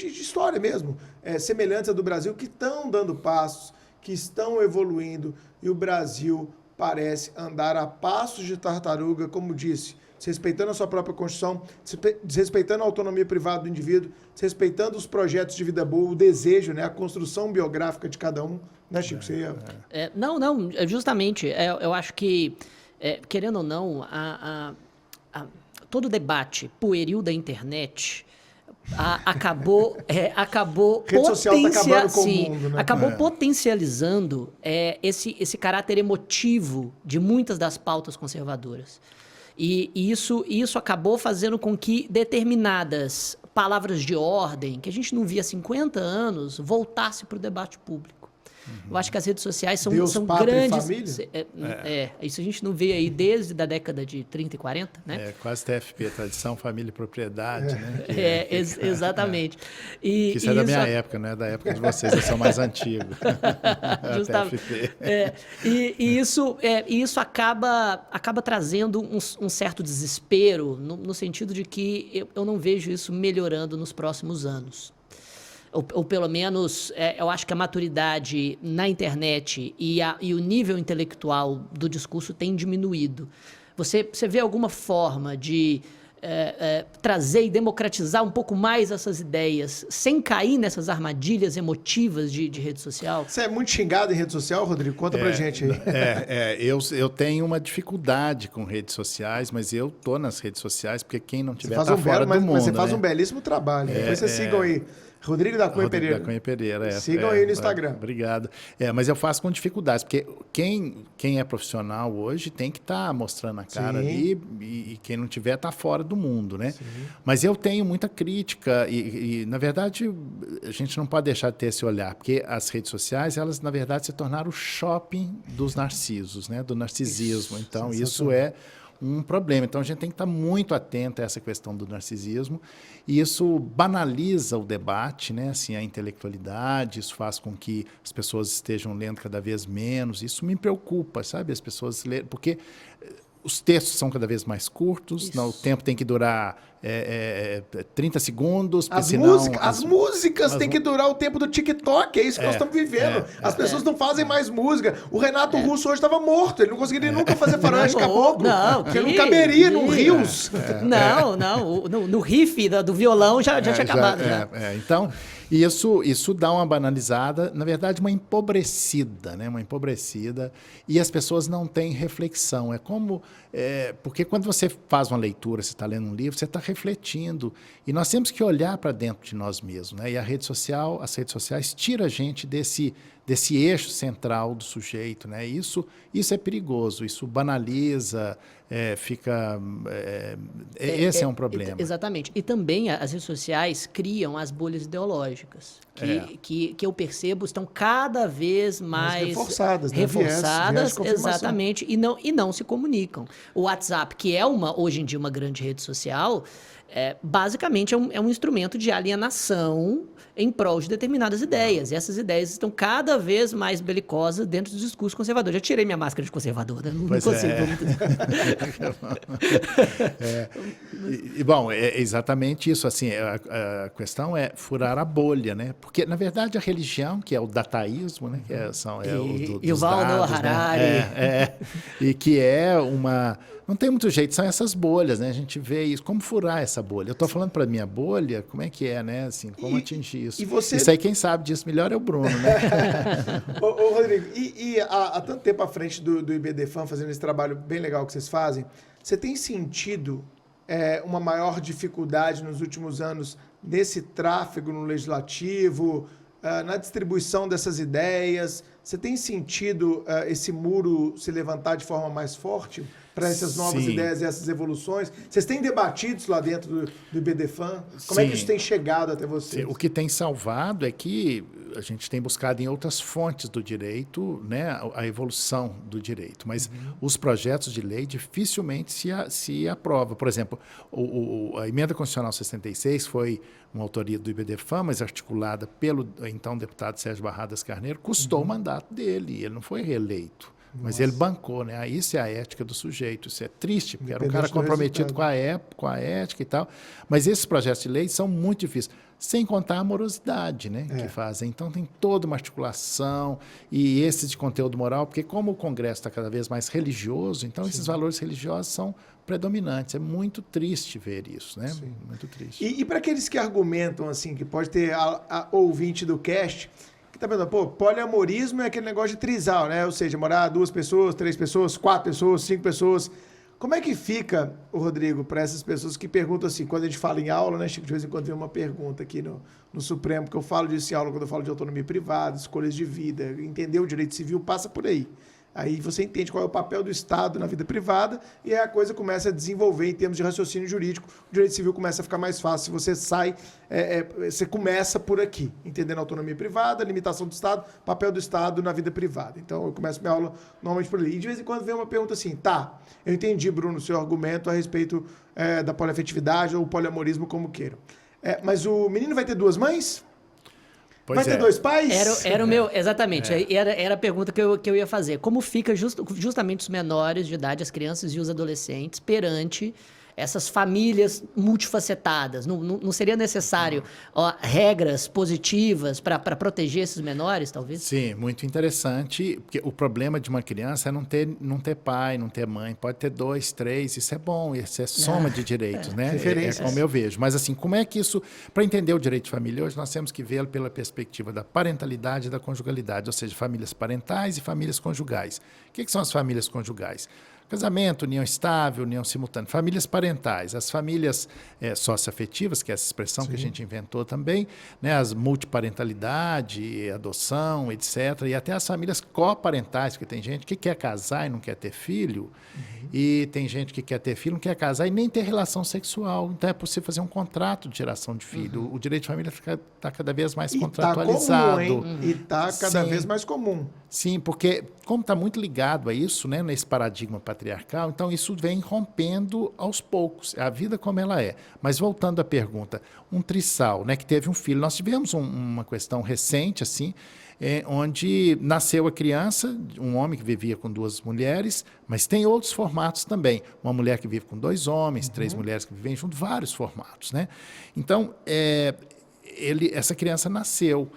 história mesmo, semelhantes à do Brasil, que estão dando passos, que estão evoluindo, e o Brasil parece andar a passos de tartaruga, como disse, desrespeitando a sua própria Constituição, desrespeitando a autonomia privada do indivíduo, desrespeitando os projetos de vida boa, o desejo, né, a construção biográfica de cada um. Né, Chico? Você ia... Não, justamente. Eu acho que, querendo ou não, todo o debate pueril da internet acabou rede social tá acabando com o mundo, né? Acabou potencializando esse caráter emotivo de muitas das pautas conservadoras. E isso acabou fazendo com que determinadas palavras de ordem, que a gente não via há 50 anos, voltasse para o debate público. Eu acho que as redes sociais são pátria grandes... E família? Isso a gente não vê aí desde a década de 30 e 40, né? Quase TFP, tradição, família e propriedade, né? Exatamente. Isso é da minha época, não é da época de vocês, eu sou mais antigo. Justamente. E isso acaba trazendo um certo desespero, no sentido de que eu não vejo isso melhorando nos próximos anos. Ou pelo menos, eu acho que a maturidade na internet e o nível intelectual do discurso tem diminuído. Você vê alguma forma de trazer e democratizar um pouco mais essas ideias, sem cair nessas armadilhas emotivas de rede social? Você é muito xingado em rede social, Rodrigo? Conta pra gente aí. Eu tenho uma dificuldade com redes sociais, mas eu tô nas redes sociais, porque quem não tiver tá fora do mundo. Mas você faz um belíssimo trabalho. Depois vocês sigam aí. Rodrigo da Cunha Pereira. Da Cunha Pereira, Sigam aí no Instagram. Obrigado. Mas eu faço com dificuldades, porque quem é profissional hoje tem que estar mostrando a cara ali, e quem não tiver está fora do mundo, né? Sim. Mas eu tenho muita crítica e, na verdade, a gente não pode deixar de ter esse olhar, porque as redes sociais, elas, na verdade, se tornaram o shopping dos narcisos, né? Do narcisismo. Então, isso é um problema. Então, a gente tem que estar muito atento a essa questão do narcisismo, e isso banaliza o debate, né? Assim, a intelectualidade, isso faz com que as pessoas estejam lendo cada vez menos. Isso me preocupa, sabe? As pessoas lerem, porque os textos são cada vez mais curtos, o tempo tem que durar 30 segundos. As músicas têm que durar o tempo do TikTok, é isso que nós estamos vivendo. As pessoas não fazem mais música. O Renato Russo hoje estava morto, ele não conseguiria nunca fazer faroeste caboclo. Porque não caberia num Rios. No riff do violão já tinha acabado. Então, isso dá uma banalizada, na verdade, uma empobrecida, né? Uma empobrecida, e as pessoas não têm reflexão. Porque quando você faz uma leitura, você está lendo um livro, você está refletindo, e nós temos que olhar para dentro de nós mesmos, né? E as redes sociais tiram a gente desse eixo central do sujeito, né? Isso é perigoso, isso banaliza, esse é um problema. Exatamente. E também as redes sociais criam as bolhas ideológicas, que eu percebo estão cada vez mais reforçadas, né? reforçadas, Viés de confirmação. exatamente, e não se comunicam. O WhatsApp, que é hoje em dia uma grande rede social, basicamente é um instrumento de alienação em prol de determinadas ideias. E essas ideias estão cada vez mais belicosas dentro do discurso conservador. Já tirei minha máscara de conservador, né? Não consigo. Bom, é exatamente isso. Assim, a questão é furar a bolha, né? Porque, na verdade, a religião, que é o dataísmo, né? Que Yuval Noah Harari. E que é uma... Não tem muito jeito, são essas bolhas, né? A gente vê isso. Como furar essa bolha? Eu estou falando para a minha bolha, como é que é, né? Assim, como atingir isso? Isso aí, quem sabe disso melhor é o Bruno, né? Ô, Rodrigo, há tanto tempo à frente do IBDFAN, fazendo esse trabalho bem legal que vocês fazem, você tem sentido uma maior dificuldade nos últimos anos nesse tráfego no legislativo, na distribuição dessas ideias? Você tem sentido esse muro se levantar de forma mais forte para essas novas ideias e essas evoluções? Vocês têm debatido isso lá dentro do IBDFAN? Como é que isso tem chegado até vocês? O que tem salvado é que a gente tem buscado em outras fontes do direito, né, a evolução do direito, mas os projetos de lei dificilmente se aprovam. Por exemplo, a Emenda Constitucional 66 foi uma autoria do IBDFAN, mas articulada pelo então deputado Sérgio Barradas Carneiro, custou o mandato dele, ele não foi reeleito. Mas ele bancou, né? Isso é a ética do sujeito. Isso é triste, porque era um cara comprometido com a ética e tal. Mas esses projetos de lei são muito difíceis. Sem contar a morosidade, né? Que fazem. Então, tem toda uma articulação e esse de conteúdo moral, porque como o Congresso está cada vez mais religioso, então esses valores religiosos são predominantes. É muito triste ver isso, né? Sim. Muito triste. E para aqueles que argumentam, assim, que pode ter a ouvinte do cast... que tá pensando, poliamorismo é aquele negócio de trisal, né? Ou seja, morar 2 pessoas, 3 pessoas, 4 pessoas, 5 pessoas. Como é que fica, Rodrigo, para essas pessoas que perguntam assim, quando a gente fala em aula, né, Chico, de vez em quando vem uma pergunta aqui no Supremo, que eu falo disso em aula quando eu falo de autonomia privada, escolhas de vida, entender o direito civil passa por aí. Aí você entende qual é o papel do Estado na vida privada e aí a coisa começa a desenvolver em termos de raciocínio jurídico. O direito civil começa a ficar mais fácil. Você sai, você começa por aqui, entendendo a autonomia privada, limitação do Estado, papel do Estado na vida privada. Então eu começo minha aula normalmente por ali. E de vez em quando vem uma pergunta assim, eu entendi, Bruno, o seu argumento a respeito da poliafetividade ou poliamorismo, como queiram. Mas o menino vai ter 2 mães? Pois vai ter 2 pais? Era o meu, exatamente. Era a pergunta que eu ia fazer. Como fica justamente os menores de idade, as crianças e os adolescentes, perante essas famílias multifacetadas? Não seria necessário regras positivas para proteger esses menores, talvez? Sim, muito interessante, porque o problema de uma criança é não ter pai, não ter mãe. Pode ter 2, 3, isso é bom, isso é soma de direitos, né? É como eu vejo. Mas assim, como é que isso... Para entender o direito de família hoje, nós temos que vê-lo pela perspectiva da parentalidade e da conjugalidade, ou seja, famílias parentais e famílias conjugais. O que são as famílias conjugais? Casamento, união estável, união simultânea. Famílias parentais, as famílias socioafetivas, que é essa expressão que a gente inventou também, né, as multiparentalidade, adoção, etc. E até as famílias coparentais, porque tem gente que quer casar e não quer ter filho, e tem gente que quer ter filho, não quer casar e nem ter relação sexual. Então é possível fazer um contrato de geração de filho. O direito de família está cada vez mais contratualizado. Tá comum, hein? E está cada vez mais comum. Sim, porque como está muito ligado a isso, né, nesse paradigma patriarcal, então isso vem rompendo aos poucos, a vida como ela é. Mas voltando à pergunta, um trisal, né, que teve um filho, nós tivemos uma questão recente, assim, onde nasceu a criança, um homem que vivia com 2 mulheres, mas tem outros formatos também, uma mulher que vive com 2 homens, 3 mulheres que vivem junto, vários formatos, né? Então, essa criança nasceu,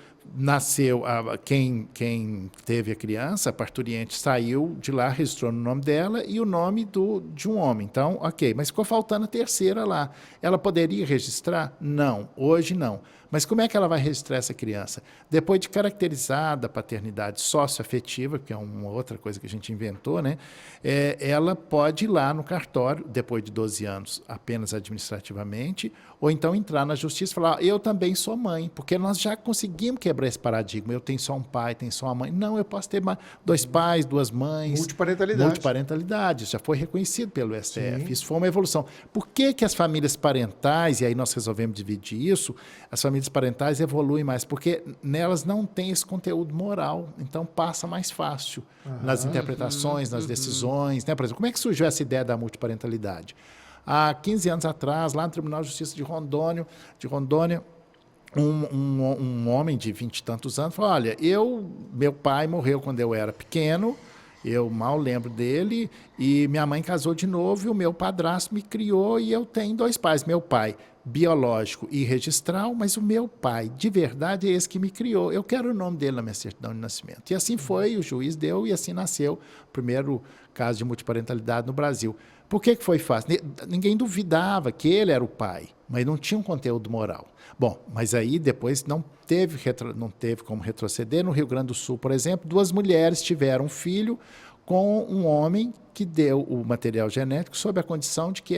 quem teve a criança, a parturiente, saiu de lá, registrou no nome dela e o nome de um homem. Então, ok, mas ficou faltando a terceira lá. Ela poderia registrar? Não, hoje não. Mas como é que ela vai registrar essa criança? Depois de caracterizada a paternidade socioafetiva, que é uma outra coisa que a gente inventou, né? Ela pode ir lá no cartório, depois de 12 anos, apenas administrativamente, ou então entrar na justiça e falar, eu também sou mãe, porque nós já conseguimos quebrar quebra esse paradigma. Eu tenho só um pai, tenho só uma mãe. Não, eu posso ter 2 pais, 2 mães. Multiparentalidade. Multiparentalidade. Isso já foi reconhecido pelo STF. Sim. Isso foi uma evolução. Por que as famílias parentais, e aí nós resolvemos dividir isso, as famílias parentais evoluem mais? Porque nelas não tem esse conteúdo moral. Então passa mais fácil nas interpretações, nas decisões. Né? Por exemplo, como é que surgiu essa ideia da multiparentalidade? Há 15 anos atrás, lá no Tribunal de Justiça de Rondônia, um homem de 20 e tantos anos falou, olha, meu pai morreu quando eu era pequeno, eu mal lembro dele, e minha mãe casou de novo, e o meu padrasto me criou, e eu tenho 2 pais. Meu pai biológico e registral, mas o meu pai, de verdade, é esse que me criou. Eu quero o nome dele na minha certidão de nascimento. E assim foi, o juiz deu, e assim nasceu o primeiro caso de multiparentalidade no Brasil. Por que foi fácil? Ninguém duvidava que ele era o pai, mas não tinha um conteúdo moral. Bom, mas aí depois não teve como retroceder. No Rio Grande do Sul, por exemplo, 2 mulheres tiveram um filho com um homem que deu o material genético sob a condição de que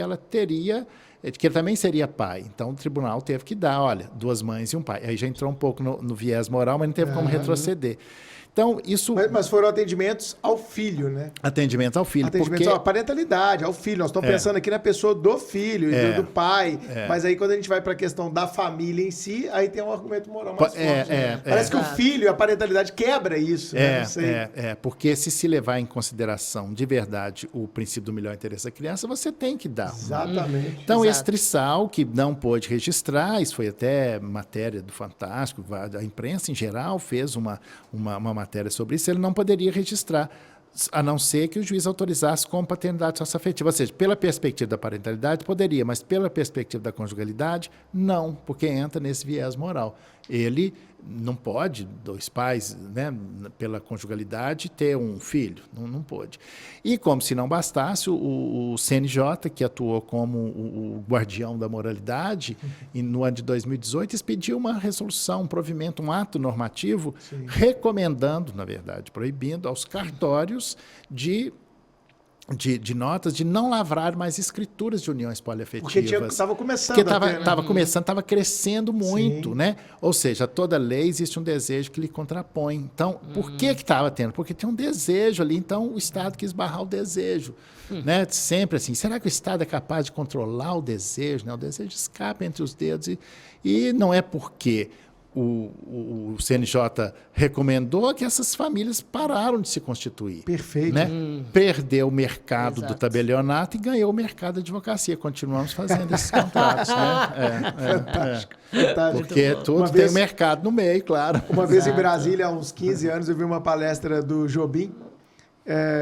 que ele também seria pai. Então, o tribunal teve que dar, olha, 2 mães e um pai. Aí já entrou um pouco no viés moral, mas não teve como retroceder. Então, isso... Mas foram atendimentos ao filho, né? Atendimento ao filho. Atendimento à parentalidade, ao filho. Nós estamos pensando aqui na pessoa do filho, do pai. Mas aí, quando a gente vai para a questão da família em si, aí tem um argumento moral mais forte. Parece que o filho, a parentalidade quebra isso. Né? Não sei. Porque se levar em consideração de verdade o princípio do melhor interesse da criança, você tem que dar. Exatamente. Então, esse trisal que não pôde registrar, isso foi até matéria do Fantástico, a imprensa em geral fez uma matéria sobre isso, ele não poderia registrar, a não ser que o juiz autorizasse como paternidade socioafetiva. Ou seja, pela perspectiva da parentalidade, poderia, mas pela perspectiva da conjugalidade, não, porque entra nesse viés moral. Ele não pode, 2 pais, né, pela conjugalidade, ter um filho. Não pôde. E como se não bastasse, o CNJ, que atuou como o guardião da moralidade, e no ano de 2018, expediu uma resolução, um provimento, um ato normativo, recomendando, na verdade, proibindo aos cartórios de notas de não lavrar mais escrituras de uniões poliafetivas. Porque estava começando. Porque estava começando, estava crescendo muito, né? Ou seja, toda lei existe um desejo que lhe contrapõe. Então, por que estava tendo? Porque tinha um desejo ali, então o Estado quis barrar o desejo. Né? Sempre assim, será que o Estado é capaz de controlar o desejo? Né? O desejo escapa entre os dedos e não é porque o CNJ recomendou que essas famílias pararam de se constituir. Perfeito. Né? Perdeu o mercado do tabelionato e ganhou o mercado da advocacia. Continuamos fazendo esses contratos. Né? Fantástico. Porque tudo tem mercado no meio, claro. Uma vez em Brasília, há uns 15 anos, eu vi uma palestra do Jobim.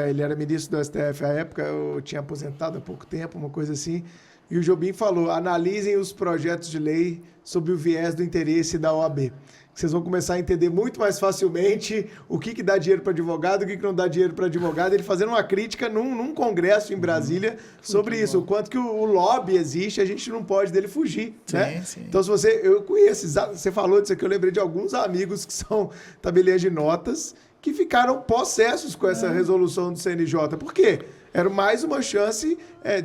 Ele era ministro do STF à época, eu tinha aposentado há pouco tempo, uma coisa assim. E o Jobim falou, analisem os projetos de lei sob o viés do interesse da OAB. Vocês vão começar a entender muito mais facilmente o que dá dinheiro para advogado, o que não dá dinheiro para advogado. Ele fazendo uma crítica num congresso em Brasília sobre isso, o quanto que o lobby existe, a gente não pode dele fugir. Sim, né? sim. Então, eu conheço, você falou disso aqui, eu lembrei de alguns amigos que são tabeleiros de notas que ficaram possessos com essa resolução do CNJ. Por quê? Era mais uma chance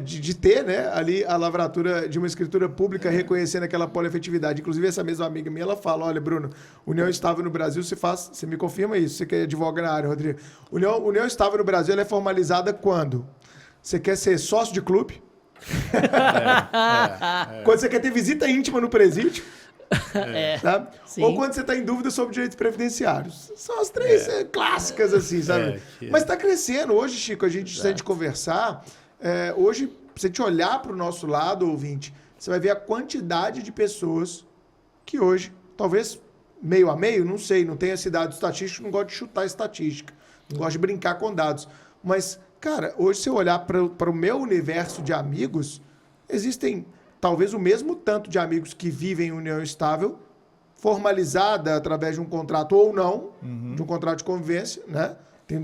de ter, né, ali a lavratura de uma escritura pública reconhecendo aquela poliafetividade. Inclusive, essa mesma amiga minha, ela fala, olha, Bruno, União Estável no Brasil, você me confirma isso, você que advoga na área, Rodrigo. União Estável no Brasil, ela é formalizada quando? Você quer ser sócio de clube? Quando você quer ter visita íntima no presídio? Sabe? Ou quando você está em dúvida sobre direitos previdenciários. São as 3 clássicas, assim, sabe? Mas está crescendo. Hoje, Chico, se a gente conversar, hoje, se a gente olhar para o nosso lado, ouvinte, você vai ver a quantidade de pessoas que hoje, talvez meio a meio, não sei, não tenho esse dado estatístico, não gosto de chutar estatística, não gosto de brincar com dados. Mas, cara, hoje, se eu olhar para o meu universo de amigos, existem talvez o mesmo tanto de amigos que vivem em união estável, formalizada através de um contrato ou não, de um contrato de convivência, né? Tem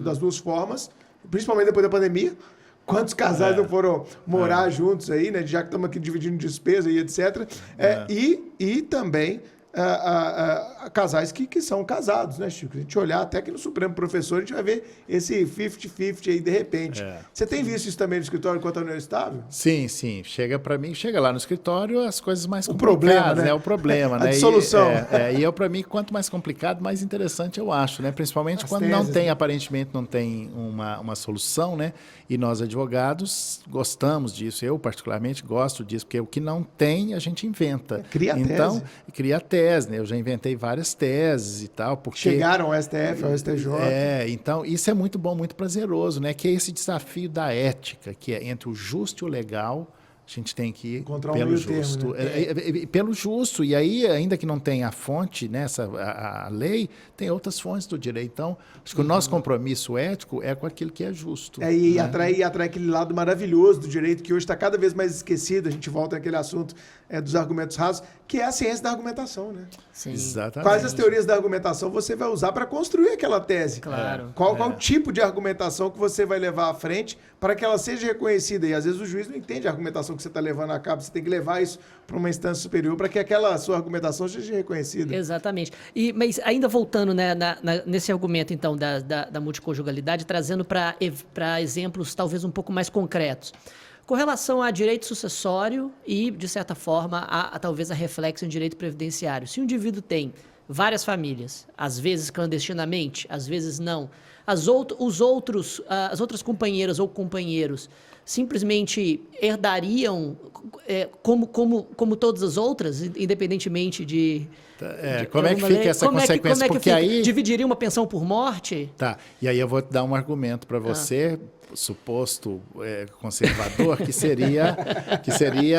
das 2 formas, principalmente depois da pandemia. Quantos casais não foram morar juntos aí, né? Já que estamos aqui dividindo despesa e etc. E também casais que são casados, né, Chico? A gente olhar até que no Supremo Professor, a gente vai ver esse 50-50 aí de repente. Você tem visto isso também no escritório enquanto a união estável? Sim. Chega lá no escritório as coisas mais complicadas, problema, né? O problema, A né? dissolução. E para mim, quanto mais complicado, mais interessante eu acho, né? Principalmente As quando teses, aparentemente não tem uma solução, né? E nós, advogados, gostamos disso. Eu, particularmente, gosto disso, porque o que não tem, a gente inventa. Cria tese. Cria a tese, né? Eu já inventei várias teses e tal, porque... Chegaram ao STF, ao STJ. Então, isso é muito bom, muito prazeroso, né? Que é esse desafio da ética, que é entre o justo e o legal, a gente tem que ir pelo justo. Pelo justo, e aí, ainda que não tenha a fonte, né, a lei, tem outras fontes do direito. Então, acho que o nosso compromisso ético é com aquilo que é justo. E atrai aquele lado maravilhoso do direito que hoje está cada vez mais esquecido. A gente volta naquele assunto dos argumentos rasos, que é a ciência da argumentação, né? Sim. Exatamente. Quais as teorias da argumentação você vai usar para construir aquela tese? Claro. Qual tipo de argumentação que você vai levar à frente para que ela seja reconhecida? E às vezes o juiz não entende a argumentação que você está levando a cabo. Você tem que levar isso para uma instância superior para que aquela sua argumentação seja reconhecida. Exatamente. Mas ainda voltando, né, nesse argumento, então, da multiconjugalidade, trazendo para exemplos talvez um pouco mais concretos. Com relação a direito sucessório e, de certa forma, talvez a reflexo em direito previdenciário. Se um indivíduo tem várias famílias, às vezes clandestinamente, às vezes não, as outras companheiras ou companheiros simplesmente herdariam como todas as outras, independentemente de... Como é que fica essa consequência? Porque aí... Dividiria uma pensão por morte? Tá, e aí eu vou te dar um argumento para você, suposto conservador, que seria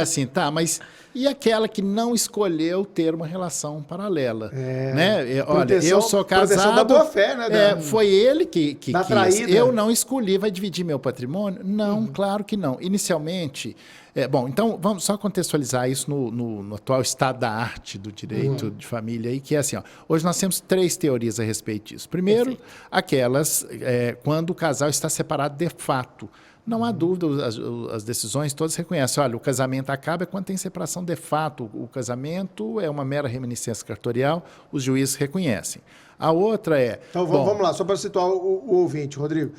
assim, tá, mas e aquela que não escolheu ter uma relação paralela? Né? Olha, eu sou casado... da boa-fé, né? Foi ele que quis. Traída. Eu não escolhi, vai dividir meu patrimônio? Não, claro que não. Inicialmente... então, vamos só contextualizar isso no atual estado da arte do direito de família, aí, que é assim, hoje nós temos 3 teorias a respeito disso. Primeiro, aquelas quando o casal está separado de fato. Não há dúvida, as decisões todas reconhecem. Olha, o casamento acaba quando tem separação de fato. O casamento é uma mera reminiscência cartorial, os juízes reconhecem. A outra Então, vamos lá, só para situar o ouvinte, Rodrigo.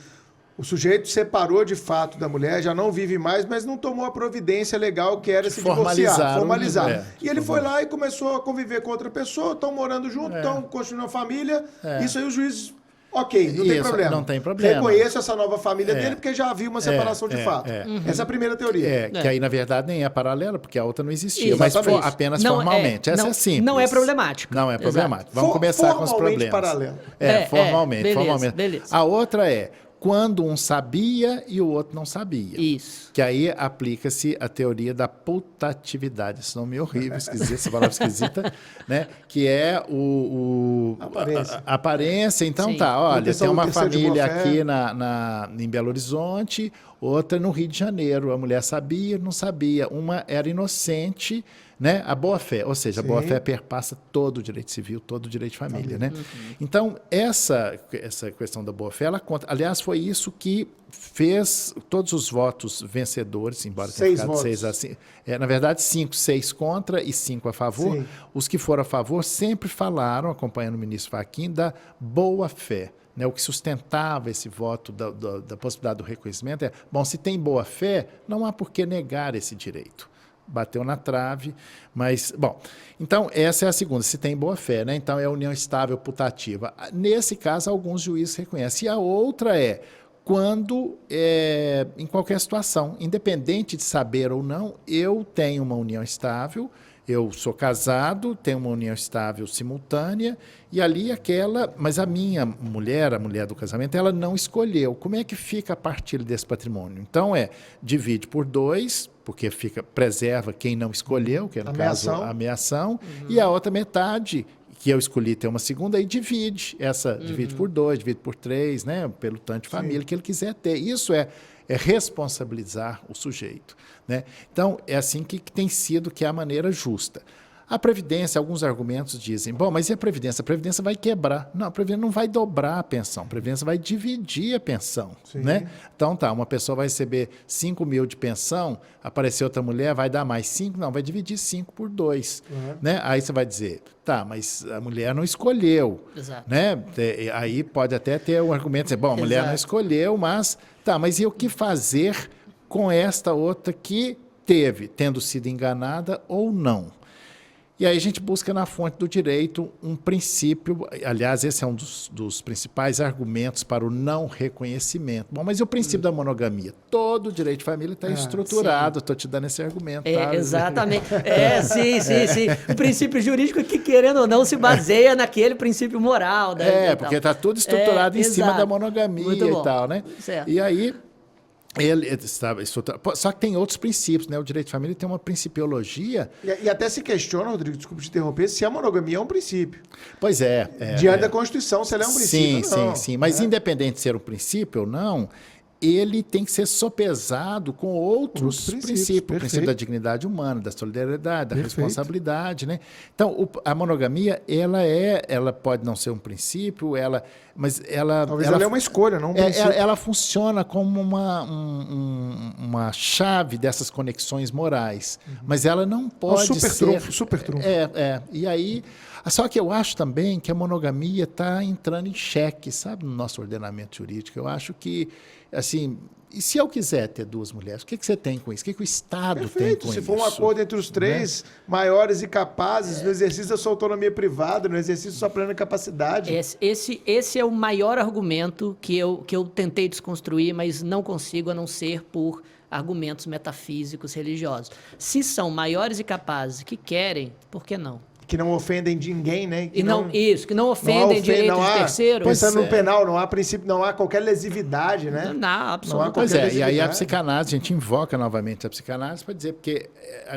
O sujeito separou de fato da mulher, já não vive mais, mas não tomou a providência legal que era se divorciar, formalizar. E ele foi lá e começou a conviver com outra pessoa, estão morando junto, estão construindo uma família. Isso aí o juiz... Ok, não tem problema. Não tem problema. Reconheço essa nova família dele porque já havia uma separação de fato. Essa é a primeira teoria. Que aí, na verdade, nem é paralela, porque a outra não existia. Exatamente. Mas apenas formalmente. Essa é simples. Não é problemático. Não é problemático. Vamos começar com os problemas. Paralelo. Formalmente. Beleza. A outra quando um sabia e o outro não sabia. Isso. Que aí aplica-se a teoria da putatividade. Esse nome é horrível, esquisito, essa palavra esquisita, né? Que é a aparência. Então, olha, tem uma família aqui em Belo Horizonte, outra no Rio de Janeiro. A mulher sabia, não sabia. Uma era inocente, né? A boa-fé, ou seja, a boa-fé perpassa todo o direito civil, todo o direito de família, né? Então, essa questão da boa-fé, ela conta. Aliás, foi isso que fez todos os votos vencedores, embora tenha ficado 6 a 5. Na verdade, 6 contra e 5 a favor. Sim. Os que foram a favor sempre falaram, acompanhando o ministro Fachin, da boa-fé. Né, o que sustentava esse voto da possibilidade do reconhecimento se tem boa-fé, não há por que negar esse direito. Bateu na trave, mas... então, essa é a segunda, se tem boa-fé, né? Então, é a união estável putativa. Nesse caso, alguns juízes reconhecem. E a outra quando, em qualquer situação, independente de saber ou não, eu tenho uma união estável, eu sou casado, tenho uma união estável simultânea, e ali mas a minha mulher, a mulher do casamento, ela não escolheu. Como é que fica a partilha desse patrimônio? Então, divide por 2, porque preserva quem não escolheu, que é no caso a ameação, e a outra metade, que eu escolhi ter uma segunda, aí divide. Divide por 2, divide por 3, né? Pelo tanto de família que ele quiser ter. Isso é responsabilizar o sujeito, né? Então, é assim que tem sido, que é a maneira justa. A Previdência, alguns argumentos dizem, bom, mas e a Previdência? A Previdência vai quebrar. Não, a Previdência não vai dobrar a pensão, a Previdência vai dividir a pensão. Né? Então uma pessoa vai receber 5 mil de pensão, aparecer outra mulher, vai dar mais 5? Não, vai dividir 5 por 2. Né? Aí você vai dizer, tá, mas a mulher não escolheu. Exato. Né? Aí pode até ter um argumento, dizer, bom, a mulher não escolheu, mas e o que fazer com esta outra que tendo sido enganada ou não? E aí a gente busca na fonte do direito um princípio, aliás, esse é um dos principais argumentos para o não reconhecimento. Bom, mas e o princípio da monogamia? Todo o direito de família está estruturado, estou te dando esse argumento. Tá? Exatamente. Sim. O princípio jurídico que, querendo ou não, se baseia naquele princípio moral. Porque está tudo estruturado em cima da monogamia e tal, né? Certo. E aí... Só que tem outros princípios, né? O direito de família tem uma principiologia. E até se questiona, Rodrigo, desculpa te interromper, se a monogamia é um princípio. Pois é. Diante da Constituição, se ela é um princípio ou não. Sim. Mas independente de ser um princípio ou não, ele tem que ser sopesado com outros princípios. O princípio da dignidade humana, da solidariedade, da responsabilidade, né? Então, a monogamia, ela pode não ser um princípio, mas ela... Talvez ela é uma escolha, não um princípio. Ela funciona como uma chave dessas conexões morais, mas ela não pode ser... Super trunfo. E aí... Só que eu acho também que a monogamia está entrando em xeque, sabe, no nosso ordenamento jurídico. Eu acho que, assim, e se eu quiser ter 2 mulheres, o que você tem com isso? O que o Estado tem com isso? Se for um acordo entre os 3 maiores e capazes, no exercício da sua autonomia privada, no exercício da sua plena capacidade. Esse é o maior argumento que eu tentei desconstruir, mas não consigo, a não ser por argumentos metafísicos religiosos. Se são maiores e capazes que querem, por que não? Que não ofendem de ninguém, né? Que não ofendem direitos de terceiros. Pensando no penal, não há princípio, não há qualquer lesividade, né? Não, absolutamente. Pois é, e aí a psicanálise, a gente invoca novamente a psicanálise para dizer, porque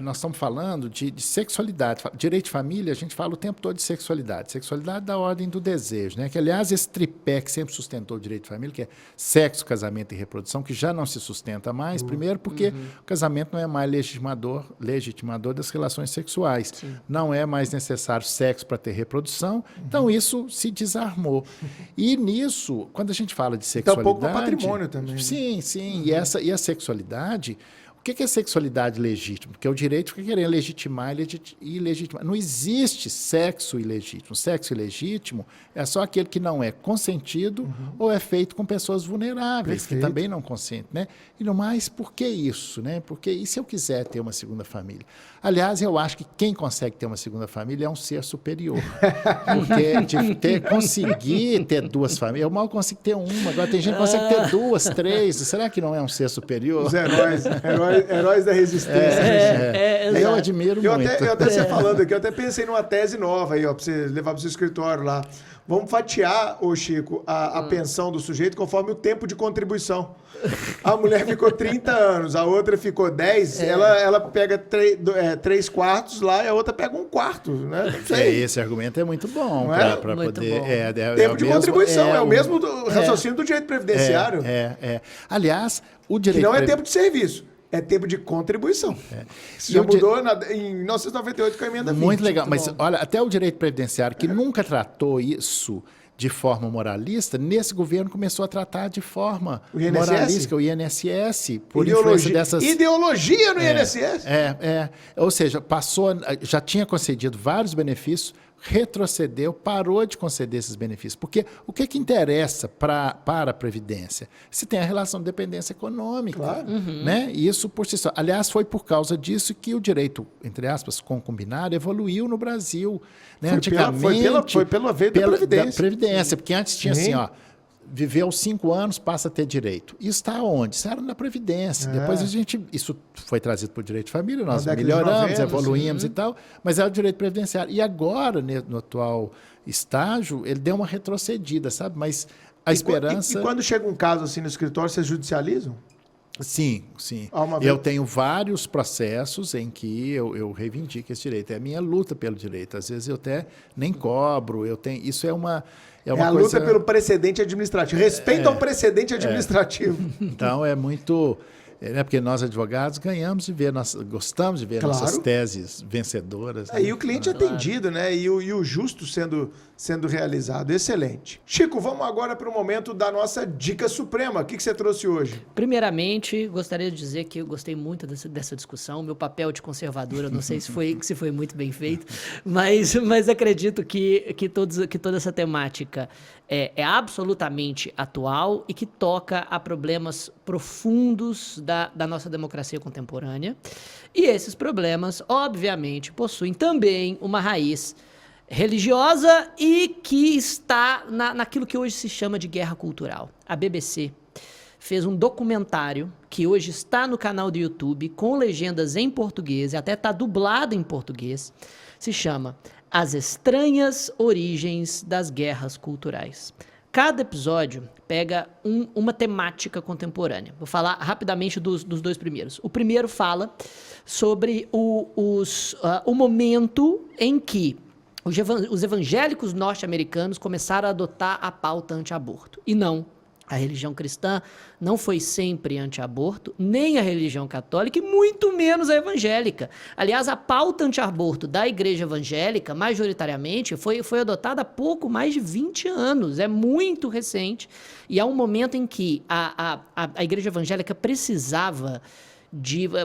nós estamos falando de sexualidade. Direito de família, a gente fala o tempo todo de sexualidade. Sexualidade da ordem do desejo, né? Que, aliás, esse tripé que sempre sustentou o direito de família, que é sexo, casamento e reprodução, que já não se sustenta mais. Primeiro porque o casamento não é mais legitimador das relações sexuais. Sim. Não é mais necessário sexo para ter reprodução. Então, isso se desarmou. E nisso, quando a gente fala de sexualidade... Então, um pouco para patrimônio também. Sim. E a sexualidade... O que é sexualidade legítima? Porque o direito fica querendo legitimar e ilegitimar. Não existe sexo ilegítimo. Sexo ilegítimo é só aquele que não é consentido ou é feito com pessoas vulneráveis, que também não consentem, né? E no mais, por que isso, né? Porque e se eu quiser ter uma segunda família? Aliás, eu acho que quem consegue ter uma segunda família é um ser superior. Porque conseguir ter 2 famílias, eu mal consigo ter uma. Agora tem gente que consegue ter 2, 3. Será que não é um ser superior? Os heróis da resistência. Eu admiro muito. Eu até você falando aqui, eu até pensei numa tese nova aí, ó, para você levar para o seu escritório lá. Vamos fatiar, ô Chico, a pensão do sujeito conforme o tempo de contribuição. A mulher ficou 30 anos, a outra ficou 10, ela pega 3 quartos lá e a outra pega 1 quarto, né? Não sei. Esse argumento é muito bom para poder... Tempo de contribuição, é o mesmo raciocínio do direito previdenciário. Aliás, o direito... Que não é tempo de serviço. É tempo de contribuição. Isso já mudou em 1998 com a emenda 20. Muito legal, mas olha, até o direito previdenciário, que nunca tratou isso de forma moralista, nesse governo começou a tratar de forma moralística, o INSS, por influência dessas... Ideologia no INSS? Ou seja, já tinha concedido vários benefícios, retrocedeu, parou de conceder esses benefícios. Porque o que interessa para a Previdência? Se tem a relação de dependência econômica. Claro. Né? E isso por si só. Aliás, foi por causa disso que o direito, entre aspas, concubinário, evoluiu no Brasil. Né? Antigamente... Foi pela veia da Previdência. Porque antes tinha assim, ó, viveu 5 anos, passa a ter direito. Isso está onde? Isso era na Previdência. Depois isso foi trazido para o direito de família, nós melhoramos, evoluímos e tal, mas era o direito previdenciário. E agora, no atual estágio, ele deu uma retrocedida, sabe? Mas a esperança... E quando chega um caso assim no escritório, vocês judicializam? Sim. Eu tenho vários processos em que eu reivindico esse direito. É a minha luta pelo direito. Às vezes eu até nem cobro. Isso é uma... É a luta pelo precedente administrativo. Respeito ao precedente administrativo. Então, é muito... Porque nós, advogados, gostamos de ver Claro. nossas teses vencedoras. E o cliente atendido, né? E o justo sendo realizado. Excelente. Chico, vamos agora para o momento da nossa Dica Suprema. O que você trouxe hoje? Primeiramente, gostaria de dizer que eu gostei muito dessa discussão. Meu papel de conservador, eu não sei se foi muito bem feito, mas acredito que toda essa temática é absolutamente atual e que toca a problemas profundos da nossa democracia contemporânea. E esses problemas, obviamente, possuem também uma raiz religiosa e que está naquilo que hoje se chama de guerra cultural. A BBC fez um documentário que hoje está no canal do YouTube com legendas em português e até está dublado em português. Se chama As Estranhas Origens das Guerras Culturais. Cada episódio pega uma temática contemporânea. Vou falar rapidamente dos dois primeiros. O primeiro fala sobre o momento em que os evangélicos norte-americanos começaram a adotar a pauta anti-aborto. E não, a religião cristã não foi sempre anti-aborto, nem a religião católica e muito menos a evangélica. Aliás, a pauta anti-aborto da igreja evangélica, majoritariamente, foi adotada há pouco mais de 20 anos. É muito recente. E há um momento em que a igreja evangélica precisava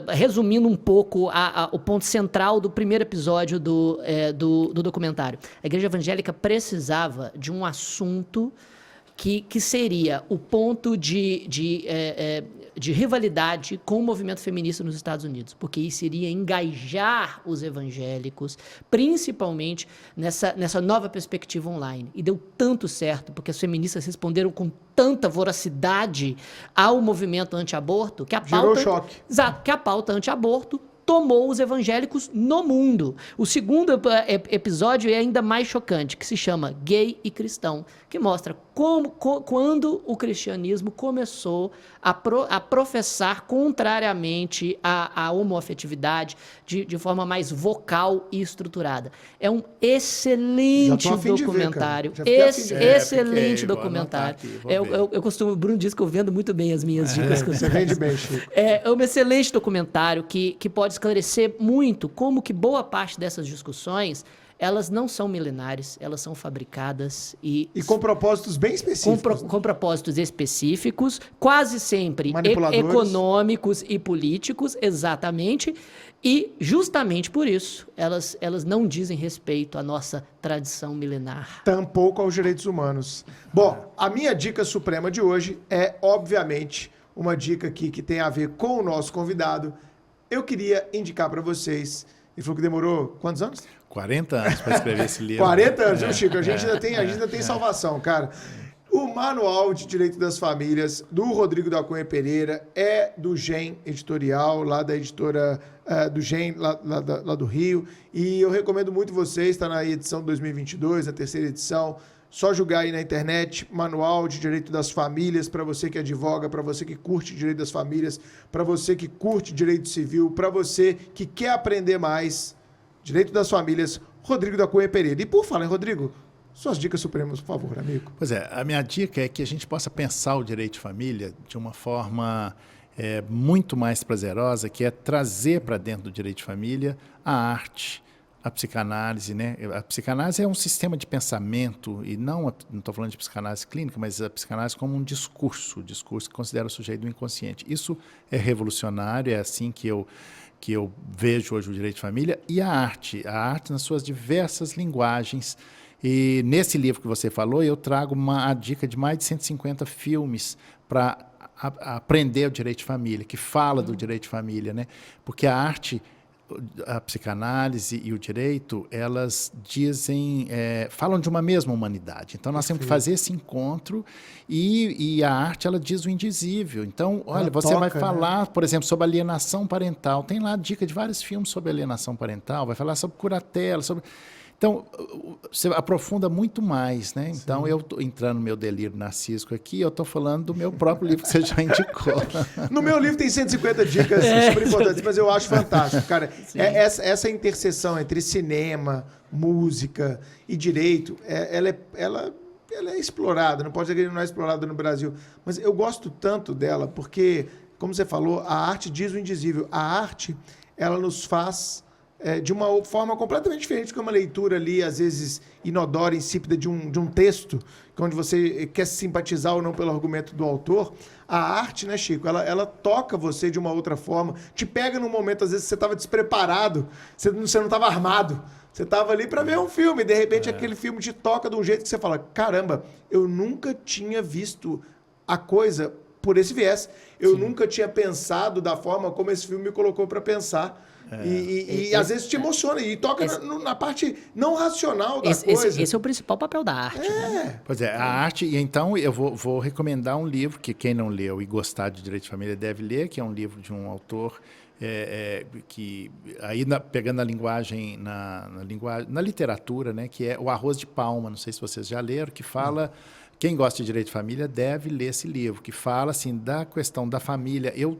resumindo um pouco o ponto central do primeiro episódio do documentário. A igreja evangélica precisava de um assunto que seria o ponto de rivalidade com o movimento feminista nos Estados Unidos, porque isso iria engajar os evangélicos, principalmente nessa nova perspectiva online. E deu tanto certo, porque as feministas responderam com tanta voracidade ao movimento anti-aborto, que a pauta... Gerou choque. Exato, que a pauta anti-aborto tomou os evangélicos no mundo. O segundo episódio é ainda mais chocante, que se chama Gay e Cristão, que mostra quando o cristianismo começou a professar contrariamente à homoafetividade de forma mais vocal e estruturada. É um excelente documentário. Excelente documentário. O Bruno diz que eu vendo muito bem as minhas dicas. Você vende bem, Chico. É um excelente documentário que pode esclarecer muito como que boa parte dessas discussões elas não são milenares, elas são fabricadas e com propósitos bem específicos. Com propósitos específicos, quase sempre econômicos e políticos, exatamente. E, justamente por isso, elas não dizem respeito à nossa tradição milenar. Tampouco aos direitos humanos. Bom, a minha dica suprema de hoje é, obviamente, uma dica aqui que tem a ver com o nosso convidado. Eu queria indicar para vocês... Ele falou que demorou quantos anos? 40 anos para escrever esse livro. 40 anos, viu, Chico? A gente ainda tem salvação, cara. O Manual de Direito das Famílias, do Rodrigo da Cunha Pereira, é do GEM Editorial, lá da editora do GEM, lá do Rio. E eu recomendo muito vocês, está na edição 2022, na terceira edição. Só jogar aí na internet, Manual de Direito das Famílias, para você que advoga, para você que curte Direito das Famílias, para você que curte Direito Civil, para você que quer aprender mais Direito das Famílias, Rodrigo da Cunha Pereira. E por falar em Rodrigo, suas dicas supremas, por favor, amigo. Pois é, a minha dica é que a gente possa pensar o direito de família de uma forma muito mais prazerosa, que é trazer para dentro do direito de família a arte, a psicanálise, né? A psicanálise é um sistema de pensamento, e não estou falando de psicanálise clínica, mas a psicanálise como um discurso que considera o sujeito do inconsciente. Isso é revolucionário, é assim que eu vejo hoje o direito de família, e a arte nas suas diversas linguagens. E nesse livro que você falou, eu trago a dica de mais de 150 filmes para aprender o direito de família, que fala do direito de família, né? Porque a arte, a psicanálise e o direito, elas falam de uma mesma humanidade. Então, nós temos que fazer esse encontro e a arte, ela diz o indizível. Então, olha, você vai falar, por exemplo, sobre alienação parental. Tem lá dica de vários filmes sobre alienação parental, vai falar sobre curatela, sobre... Então, você aprofunda muito mais, né? Então, eu estou entrando no meu delírio narcísico aqui, eu estou falando do meu próprio livro que você já indicou. No meu livro tem 150 dicas super importantes, mas eu acho fantástico, cara. Essa interseção entre cinema, música e direito, ela é explorada, não pode dizer que não é explorada no Brasil, mas eu gosto tanto dela, porque como você falou, a arte diz o indizível. A arte, ela nos faz de uma forma completamente diferente que uma leitura ali, às vezes inodora, insípida de um texto, onde você quer se simpatizar ou não pelo argumento do autor. A arte, né, Chico, ela toca você de uma outra forma, te pega num momento, às vezes, você estava despreparado, você não estava armado, você estava ali para ver um filme, e de repente aquele filme te toca de um jeito que você fala, caramba, eu nunca tinha visto a coisa por esse viés, eu nunca tinha pensado da forma como esse filme me colocou para pensar. E às vezes te emociona e toca na parte não racional da coisa. Esse é o principal papel da arte. Né? Pois é, a arte, e então eu vou recomendar um livro que quem não leu e gostar de Direito de Família deve ler, que é um livro de um autor que, aí pegando a linguagem, na literatura, né, que é O Arroz de Palma, não sei se vocês já leram, que fala... Quem gosta de Direito de Família deve ler esse livro, que fala assim, da questão da família. Eu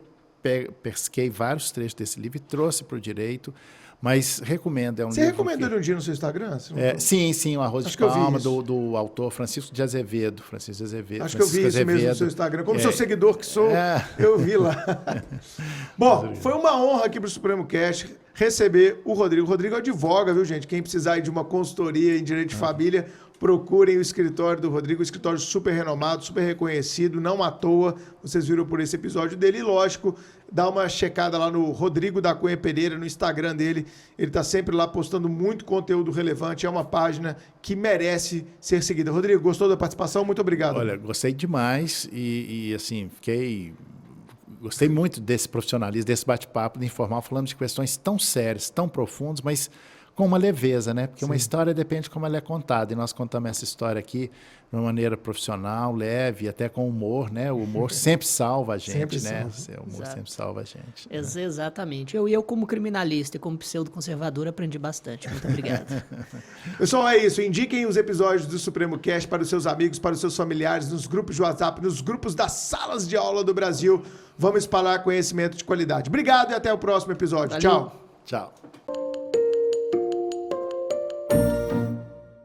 pesquei vários trechos desse livro e trouxe para o direito, mas recomendo. Você recomendou ele um dia no seu Instagram? Sim, o Arroz de Palma, do autor Francisco de Azevedo. Acho que eu vi isso mesmo no seu Instagram. Como seu seguidor que sou, eu vi lá. Bom, foi uma honra aqui para o Supremo Cast receber o Rodrigo. O Rodrigo advoga, viu, gente? Quem precisar de uma consultoria em Direito de Família, procurem o escritório do Rodrigo, um escritório super renomado, super reconhecido, não à toa, vocês viram por esse episódio dele, e lógico, dá uma checada lá no Rodrigo da Cunha Pereira, no Instagram dele, ele está sempre lá postando muito conteúdo relevante, é uma página que merece ser seguida. Rodrigo, gostou da participação? Muito obrigado. Olha, gostei demais e assim, gostei muito desse profissionalismo, desse bate-papo informal, falando de questões tão sérias, tão profundas, mas com uma leveza, né? Porque uma história depende de como ela é contada. E nós contamos essa história aqui de uma maneira profissional, leve, até com humor, né? O humor sempre salva a gente, né? O humor sempre salva a gente. Exatamente. Eu, como criminalista e como pseudo-conservador, aprendi bastante. Muito obrigado. Pessoal, é isso. Indiquem os episódios do Supremo Cast para os seus amigos, para os seus familiares, nos grupos de WhatsApp, nos grupos das salas de aula do Brasil. Vamos espalhar conhecimento de qualidade. Obrigado e até o próximo episódio. Valeu. Tchau. Tchau.